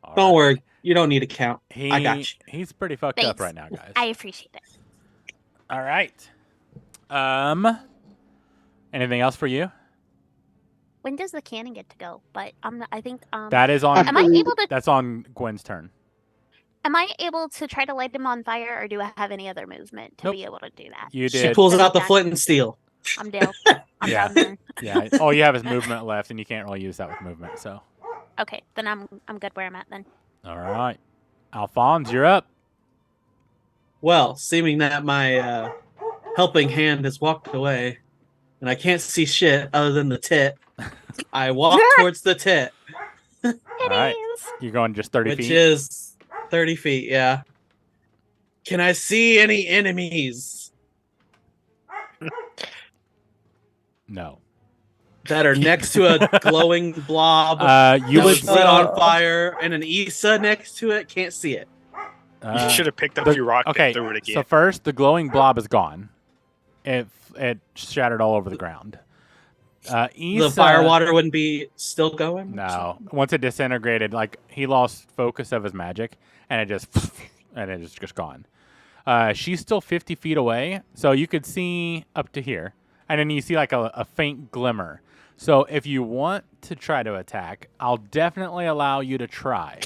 All Don't right. worry. You don't need to count. He, I got you. He's pretty fucked up Thanks. right now, guys. I appreciate it. All right. Anything else for you? When does the cannon get to go? But I think That is on. am I able to That's on Gwen's turn. am I able to try to light him on fire, or do I have any other movement to Nope. be able to do that? You She did. pulls Then out I'm the done. flint and steel. I'm down. I'm Yeah. down there. Yeah. All you have is movement left, and you can't really use that with movement. So. Okay, then I'm good where I'm at then. All right. Alphonse, you're up. Well, seeming that my helping hand has walked away, and I can't see shit other than the tit, I walk towards the tit, All It right. is. You're going just 30 which feet. is 30 feet, yeah. Can I see any enemies No. that are next to a glowing blob You that would. was lit on fire and an Issa next to it? Can't see it. You should have picked up the- your rock Okay. and threw it again. So first, the glowing blob is gone. It shattered all over the ground. The Issa, fire water wouldn't be still going? No. Once it disintegrated, like he lost focus of his magic, and it just gone. She's still 50 feet away, so you could see up to here, and then you see like a faint glimmer. So if you want to try to attack, I'll definitely allow you to try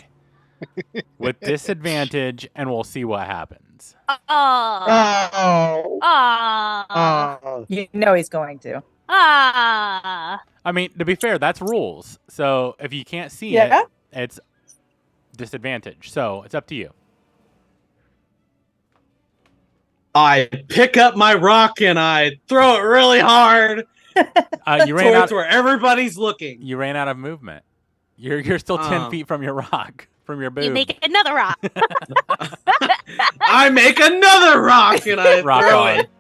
with disadvantage, and we'll see what happens. Oh. Oh. Ah. Oh. You know he's going to. Ah. I mean, to be fair, that's rules. So if you can't see Yeah. it, it's disadvantage. So it's up to you. I pick up my rock and I throw it really hard You ran towards out. where everybody's looking. You ran out of movement. You're still 10 Oh. feet from your rock, from your boob. You make another rock. I make another rock and I Rock throw on. it.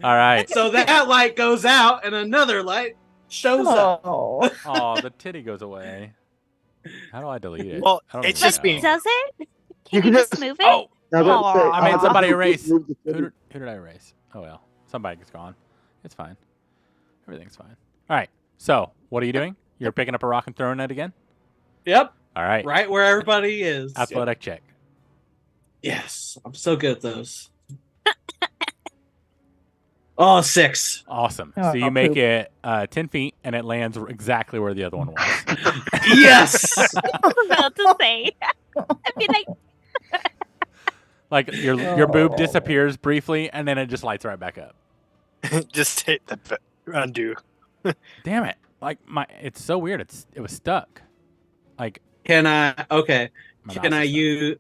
All right. So that light goes out and another light shows up. Oh. Oh, the titty goes away. How do I delete it? Well, I don't it's even just know. being- Does it? You Can you can just just- move it? Oh, Now, let's Aw. say- I made somebody I'll erase. move the who city. did I erase? Oh well, somebody's gone. It's fine. Everything's fine. All right. So, what are you doing? You're picking up a rock and throwing it again. Yep, All right. right where everybody is. Athletic check. Yes, I'm so good at those. Oh, 6. Awesome. Oh, so you make poop. it 10 feet, and it lands exactly where the other one was. Yes. I was about to say. I'd be like, Like your boob Oh. disappears briefly, and then it just lights right back up. Just hit the undo. Damn it! Like it's so weird. It was stuck. Like Can I? Okay. my Can mouse I is stuck. use?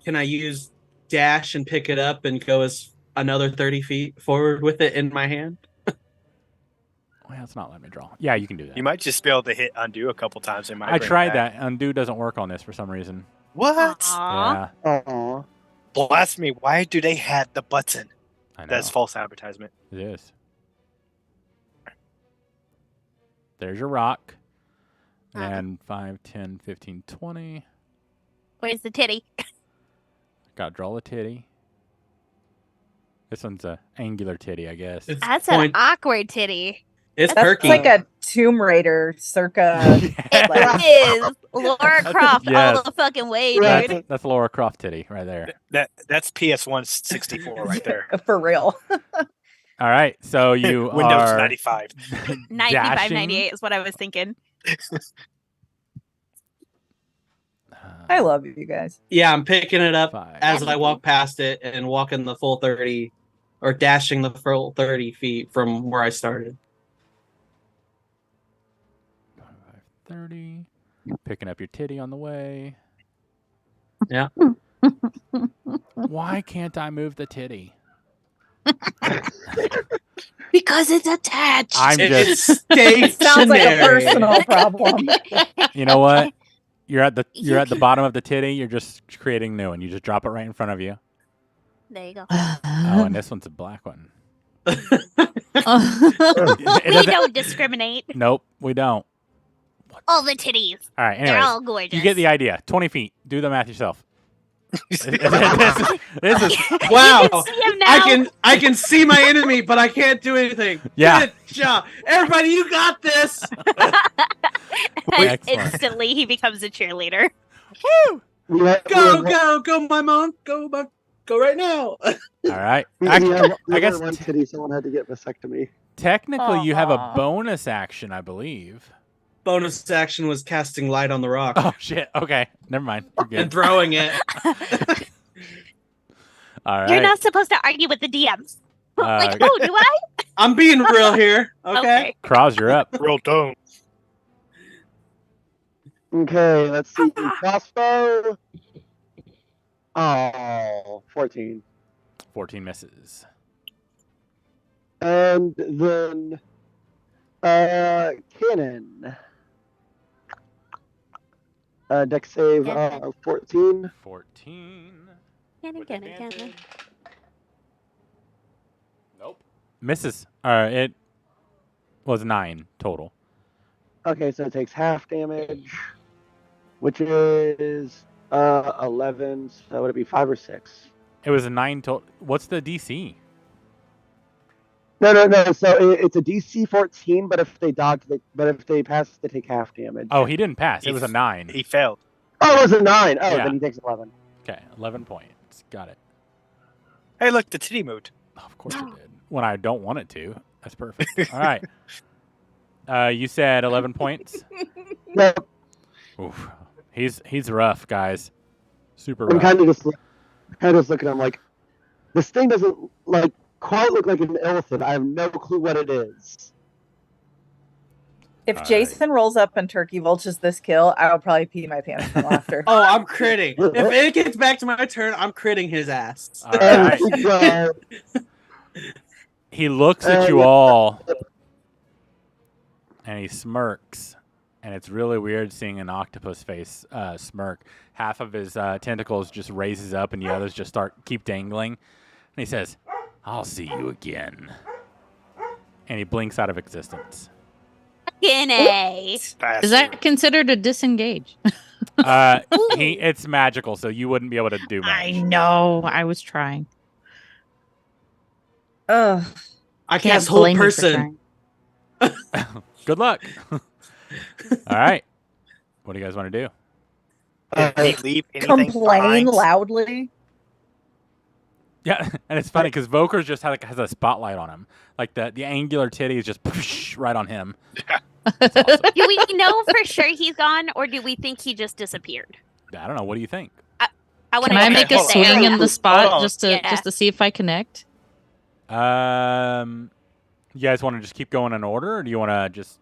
Can I use dash and pick it up and go as another 30 feet forward with it in my hand? Well, it's not letting me draw. Yeah, you can do that. You might just be able to hit undo a couple times. It might I bring it tried back. that. Undo doesn't work on this for some reason. What? aw. Yeah, Aw. Blasphemy. Why do they have the button? I know. That's false advertisement. It is. There's your rock. And 5, 10, 15, 20. Where's the titty? Got to draw the titty. This one's a angular titty, I guess. It's That's an point- awkward titty. It's That's perky. It's like a Tomb Raider circa. It Like- is Laura Croft Yes. all the fucking way, Right. dude. That's Laura Croft titty right there. That's PS1 64 right there. For real. All right, so you Windows are 95. 95, dashing. 98 is what I was thinking. I love you guys. Yeah, I'm picking it up 5. as I walk past it and walking the full 30 or dashing the full 30 feet from where I started. 30. Picking up your titty on the way. Yeah. Why can't I move the titty? Because it's attached. I'm It just. Sounds like a stationary. personal problem. You know what? You're at the bottom of the titty. You're just creating new one. You just drop it right in front of you. There you go. Oh, and this one's a black one. We It don't discriminate. Nope, we don't. All the titties. All right. They're Anyways, all gorgeous. you get the idea. 20 feet. Do the math yourself. this is Wow. You can see him now. I can see my enemy, but I can't do anything. Yeah. Good job. Everybody, you got this. And Excellent. instantly he becomes a cheerleader. Go, my mom. Go right now. all right. I I guess one titty, someone had to get vasectomy. technically you have a Aw. bonus action, I believe. Bonus action was casting light on the rock Oh shit. Okay. Never mind. We're good. and throwing it. All right. You're not supposed to argue with the DMs. Like, oh, do I? I'm being real here. Okay. Kraus, you're up. Real dumb. Okay, let's see. Crossbow. Oh, 14. 14 misses. And then cannon. Dex save Yeah. 14. 14. Cannon, With cannon, advantage. cannon. Nope. Misses. It was 9 total. Okay, so it takes half damage, which is 11. So would it be 5 or 6? It was a 9 total. What's the DC? No. So it's a DC 14, but if they dodge, but if they pass, they take half damage. Oh, he didn't pass. It was a 9. He failed. Oh, it was a 9. Oh, Yeah. then he takes 11. Okay, 11 points. Got it. Hey, look, the titty moved. Oh, of course it did. When I don't want it to. That's perfect. All right. You said 11 points? Yep. Oof. He's rough, guys. Super I'm rough. kind of just looking. I'm like, this thing doesn't quite look like an elephant. I have no clue what it is. If All right. Jason rolls up and turkey vultures this kill, I'll probably pee my pants from laughter. Oh, I'm critting. If it gets back to my turn, I'm critting his ass. All right. So, He looks at you yeah. all and he smirks. And it's really weird seeing an octopus face smirk. Half of his tentacles just raises up and the others just keep dangling. And he says, "I'll see you again." And he blinks out of existence. Fucking A. Is that considered a disengage? It's magical, so you wouldn't be able to do I much. know. I was trying. Ugh. I Can't cast hold blame me for person. trying. Good luck. All right. What do you guys want to do? Did he leave anything Complain behind? loudly. Yeah, and it's funny because Voker's just has a spotlight on him. Like the angular titty is just right on him. That's awesome. Do we know for sure he's gone, or do we think he just disappeared? I don't know. What do you think? I want Can I make a hold on. swing in the Hold spot on. just to Yeah. just to see if I connect? You guys want to just keep going in order, or do you want to just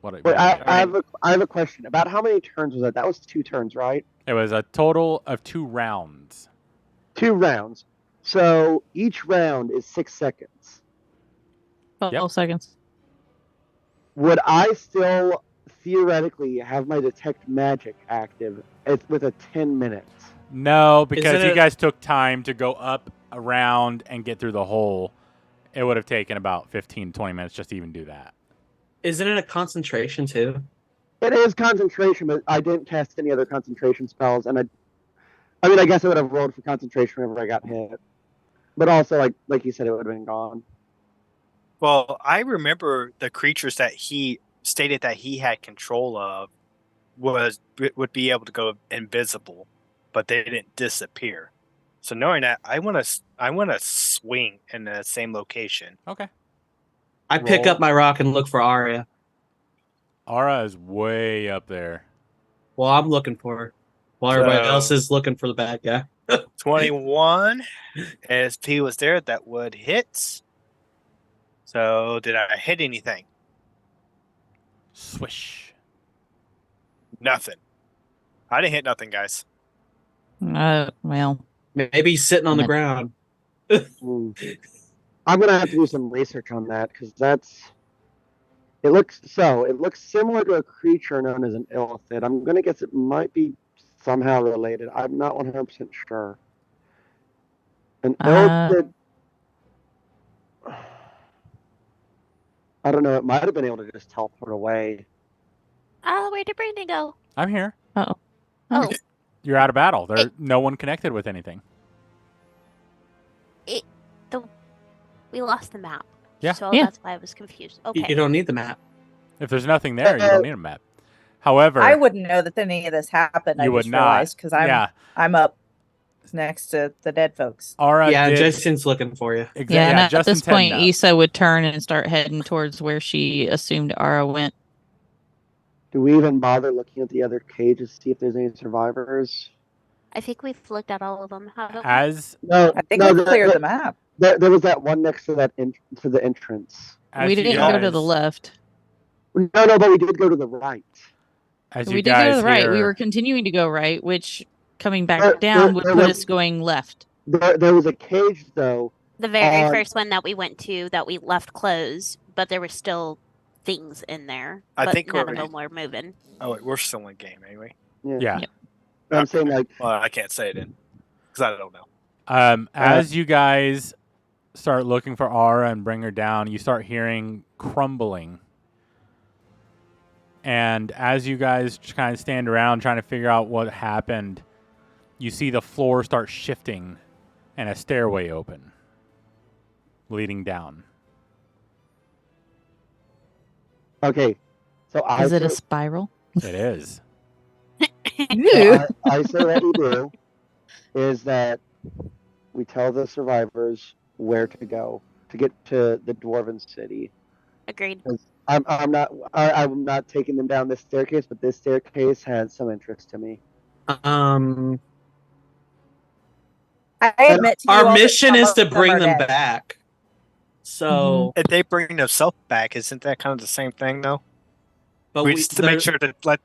what? Wait, I have a question. About how many turns was that? That was 2 turns, right? It was a total of 2 rounds. 2 rounds. So each round is 6 seconds. 12 seconds. Would I still theoretically have my detect magic active with a 10 minutes? No, because Isn't you it- guys took time to go up, around, and get through the hole. It would have taken about 15, 20 minutes just to even do that. Isn't it a concentration too? It is concentration, but I didn't cast any other concentration spells, and I mean, I guess I would have rolled for concentration whenever I got hit. But also, like you said, it would have been gone. Well, I remember the creatures that he stated that he had control of would be able to go invisible, but they didn't disappear. So knowing that, I want to swing in the same location. Okay. I pick Roll. up my rock and look for Arya. Aura is way up there. Well, I'm looking for her, while everybody So- else is looking for the bad guy. 21. If he was there, that would hit. So did I hit anything? Swish. Nothing. I didn't hit nothing, guys. Well, Maybe he's sitting on the ground. Hmm. I'm gonna have to do some research on that because it looks similar to a creature known as an illithid. I'm gonna guess it might be somehow related. I'm not 100% sure. An illithid. I don't know. It might have been able to just teleport away. Where did Brandon go? I'm here. oh. Oh, You're out of battle. There's no one connected with anything. we lost the map. Yeah. So Yeah. that's why I was confused. Okay. You don't need the map. If there's nothing there, you don't need a map. However, I wouldn't know that any of this happened. I you would just not. realized because Yeah. I'm up next to the dead folks. Aura Yeah, did Jason's looking for you. Yeah, and at Justin's this point, heading up. Issa would turn and start heading towards where she assumed Ara went. Do we even bother looking at the other cages to see if there's any survivors? I think we've looked at all of them. Haven't we? As No, I think no, we cleared the map. there was that one next to that to the entrance. as We you didn't go to the guys- left. No, but we did go to the right. As you We did go guys to the right. We hear- were continuing to go right, which coming back There- down would there put was- us going left. There was a cage though. The very Um, first one that we went to that we left closed, but there were still things in there. I but think none of we're- them were moving. Oh, wait, we're still in game anyway. Yeah. I'm saying like Well, I can't say it in because I don't know. As you guys start looking for Aura and bring her down, you start hearing crumbling. And as you guys kind of stand around trying to figure out what happened, you see the floor start shifting and a stairway open, leading down. okay. So Is it a spiral? It is. I say what we do is that we tell the survivors where to go to get to the dwarven city. Agreed. I'm not taking them down this staircase, but this staircase has some interest to me. I admit to you all Our that mission some is of to bring are them dead. back. So, If they bring themselves back, isn't that kind of the same thing, though? but we just to make sure to let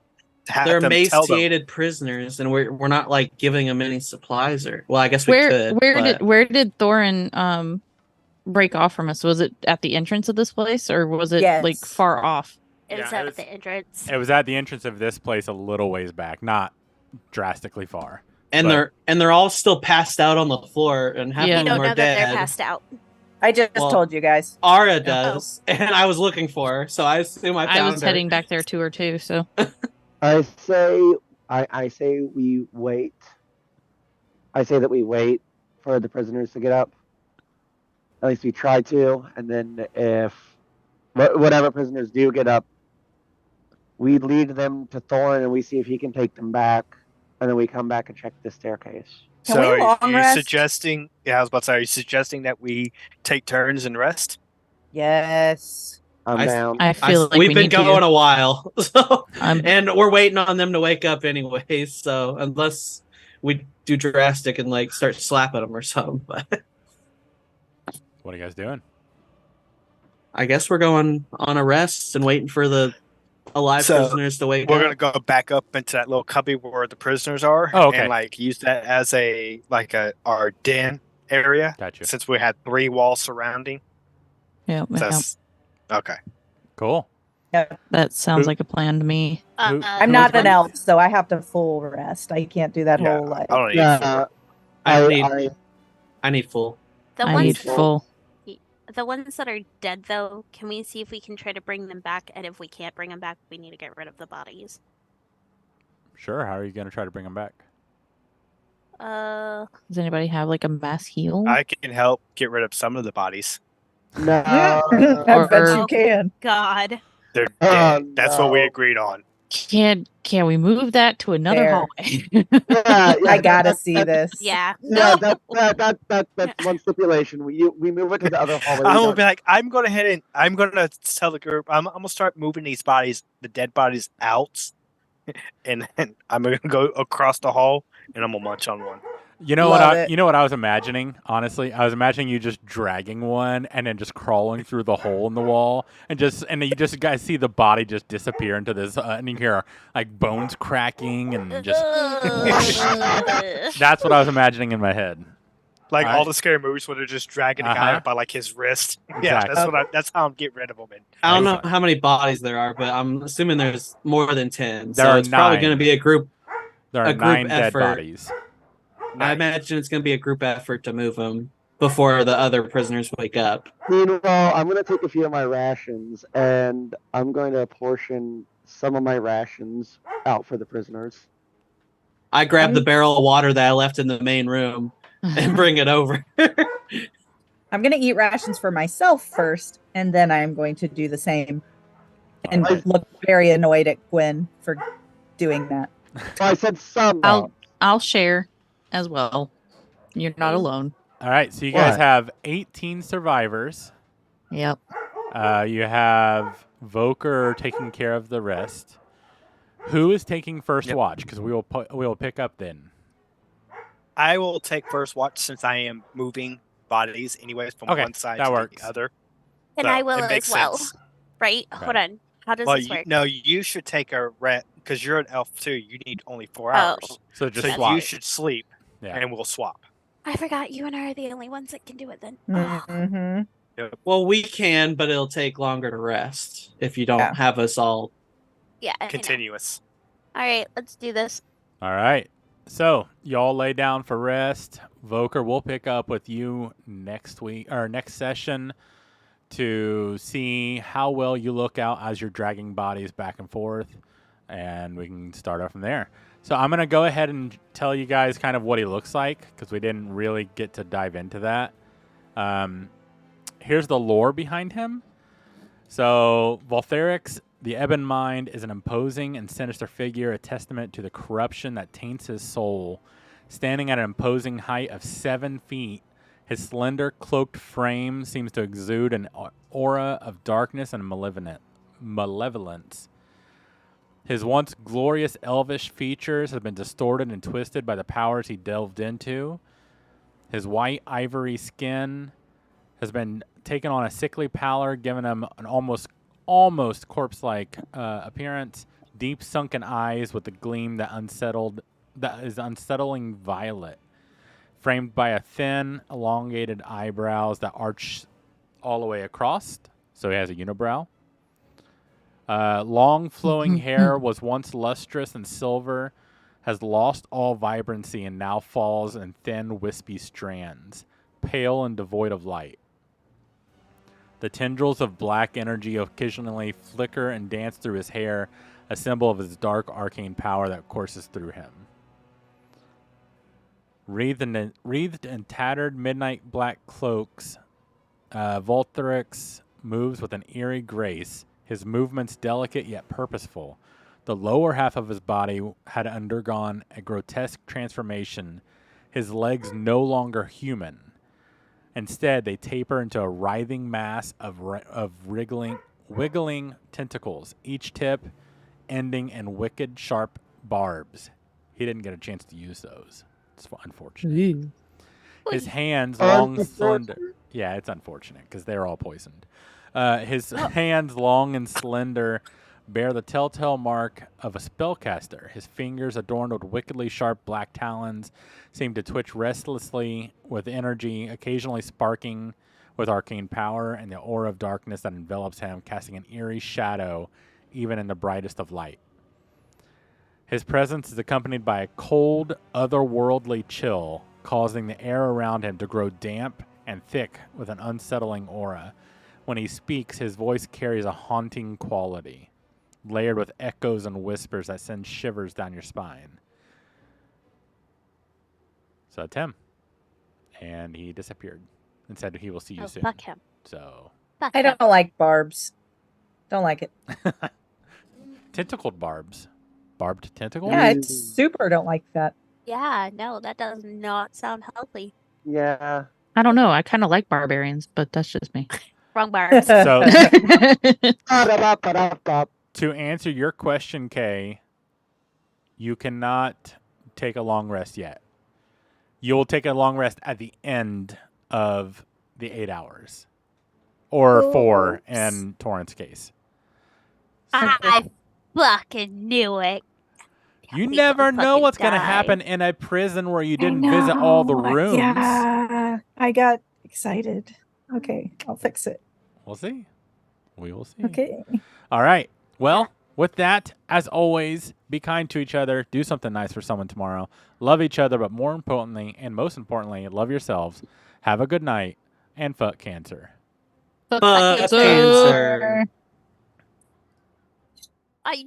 have they're them tell them. emaciated prisoners, and we're not like giving them any supplies or. Well, I guess we could. but- Where did Thorin break off from us? Was it at the entrance of this place, or was it Yes. like far off? It was Yeah, it at was- the entrance. It was at the entrance of this place a little ways back, not drastically far. and but- they're all still passed out on the floor, and half Yeah. We of them don't are know that dead. they're passed out. I just Well, told you guys. Ara does, and I was looking for her, so I assume I found I was her. heading back there to her too. So I say we wait. I say that we wait for the prisoners to get up. At least we try to, and then if whatever prisoners do get up, we lead them to Thorin and we see if he can take them back, and then we come back and check the staircase. Can we So long are you rest? suggesting? Yeah, I was about to say. Are you suggesting that we take turns and rest? Yes. I'm I- down. I feel like we've we been need going to. a while, so I'm- and we're waiting on them to wake up anyways. So unless we do drastic and like start slapping them or something, but What are you guys doing? I guess we're going on a rest and waiting for the alive So, prisoners to wake We're up. gonna go back up into that little cubby where the prisoners are, Oh, okay. and like use that as our den area. Gotcha. Since we had 3 walls surrounding. Yeah, That's okay. Cool. that sounds Who- like a plan to me. Who- I'm Who not was an elf, so I have to full rest. I can't do that Yeah, whole like. I don't need Yeah, I need full. The I ones need that, full. the ones that are dead, though, can we see if we can try to bring them back? And if we can't bring them back, we need to get rid of the bodies. Sure. How are you going to try to bring them back? Does anybody have like a mass heal? I can help get rid of some of the bodies. No. I bet you Or- can. God. They're Oh, dead. That's what we no. agreed on. Can we move that to another There. hallway? Yeah, I gotta see this. Yeah. Yeah, No. that's one stipulation. We move it to the other hallway. I'm We gonna don't- be like, I'm going ahead and I'm gonna tell the group, I'm gonna start moving these bodies, the dead bodies out, and then I'm gonna go across the hall and I'm gonna munch on one. You know Love it. You know what I was imagining? Honestly, I was imagining you just dragging one and then just crawling through the hole in the wall, and then you just guys see the body just disappear into this, and you hear like bones cracking and just. That's what I was imagining in my head. Like all Alright. the scary movies where they're just dragging a guy Uh-huh. up by like his wrist. Yeah, Exactly. that's how I'm getting rid of them. I don't know Excellent. how many bodies there are, but I'm assuming there's more than 10. There So are it's probably 9. going to be a group. There are a group 9 dead effort. bodies. I imagine it's going to be a group effort to move them before the other prisoners wake up. Meanwhile, I'm going to take a few of my rations and I'm going to portion some of my rations out for the prisoners. I grab the barrel of water that I left in the main room and bring it over. I'm gonna eat rations for myself first, and then I'm going to do the same. And Alright. look very annoyed at Gwen for doing that. I said some. I'll share as well. You're not alone. All right, so you guys What? have 18 survivors. Yep. You have Voker taking care of the rest. Who is taking first Yep. watch? Because we will pick up then. I will take first watch since I am moving bodies anyways from Okay, one side that to works. the other. And So, I will it makes as well. sense. Right? Okay. Hold on. How does Well, this work? no, you should take a rest because you're an elf too. You need only 4 Oh. hours. So just So swap. you should sleep, Yeah. and we'll swap. I forgot you and I are the only ones that can do it then. Mm-hmm. Well, we can, but it'll take longer to rest if you don't Yeah. have us all. Yeah. I know. Continuous. All right. Let's do this. All right. So y'all lay down for rest. Voker, we'll pick up with you next week or next session to see how well you look out as you're dragging bodies back and forth, and we can start off from there. So I'm going to go ahead and tell you guys kind of what he looks like because we didn't really get to dive into that. Here's the lore behind him. So Zultharix, the Ebon Mind, is an imposing and sinister figure, a testament to the corruption that taints his soul. Standing at an imposing height of 7 feet, his slender, cloaked frame seems to exude an aura of darkness and malevolence. His once glorious elvish features have been distorted and twisted by the powers he delved into. His white ivory skin has been taken on a sickly pallor, giving him an almost corpse-like appearance. Deep sunken eyes with a gleam that is unsettling violet, framed by a thin, elongated eyebrows that arch all the way across. So he has a unibrow. Long flowing hair was once lustrous and silver, has lost all vibrancy and now falls in thin, wispy strands, pale and devoid of light. The tendrils of black energy occasionally flicker and dance through his hair, a symbol of his dark arcane power that courses through him. Wreathed in tattered midnight black cloaks, Zultharix moves with an eerie grace, his movements delicate yet purposeful. The lower half of his body had undergone a grotesque transformation, his legs no longer human. Instead, they taper into a writhing mass of wiggling tentacles, each tip ending in wicked, sharp barbs. He didn't get a chance to use those. It's unfortunate. His hands, long, slender. Yeah, it's unfortunate because they're all poisoned. His hands, long and slender, bear the telltale mark of a spellcaster. His fingers, adorned with wickedly sharp black talons, seem to twitch restlessly with energy, occasionally sparking with arcane power and the aura of darkness that envelops him, casting an eerie shadow even in the brightest of light. His presence is accompanied by a cold, otherworldly chill, causing the air around him to grow damp and thick with an unsettling aura. When he speaks, his voice carries a haunting quality, layered with echoes and whispers that send shivers down your spine. So that's him. And he disappeared and said he will see you soon. Fuck him. So Fuck I them. don't like barbs. Don't like it. tentacled barbs, barbed tentacles. Yeah, it's super don't like that. Yeah, no, that does not sound healthy. Yeah. I don't know. I kind of like barbarians, but that's just me. Wrong barbs. So Ba-da-ba-ba-da-ba. to answer your question, Kay, you cannot take a long rest yet. You will take a long rest at the end of the 8 hours, or 4 Oops. in Torrance case. I fucking knew it. You We never gonna know fucking what's going to die. happen in a prison where you didn't visit all the rooms. Yeah, I got excited. Okay, I'll fix it. We'll see. We will see. Okay. All right. Well, with that, as always, be kind to each other. Do something nice for someone tomorrow. Love each other, but more importantly, and most importantly, love yourselves. Have a good night, and fuck cancer. Fuck cancer. cancer. I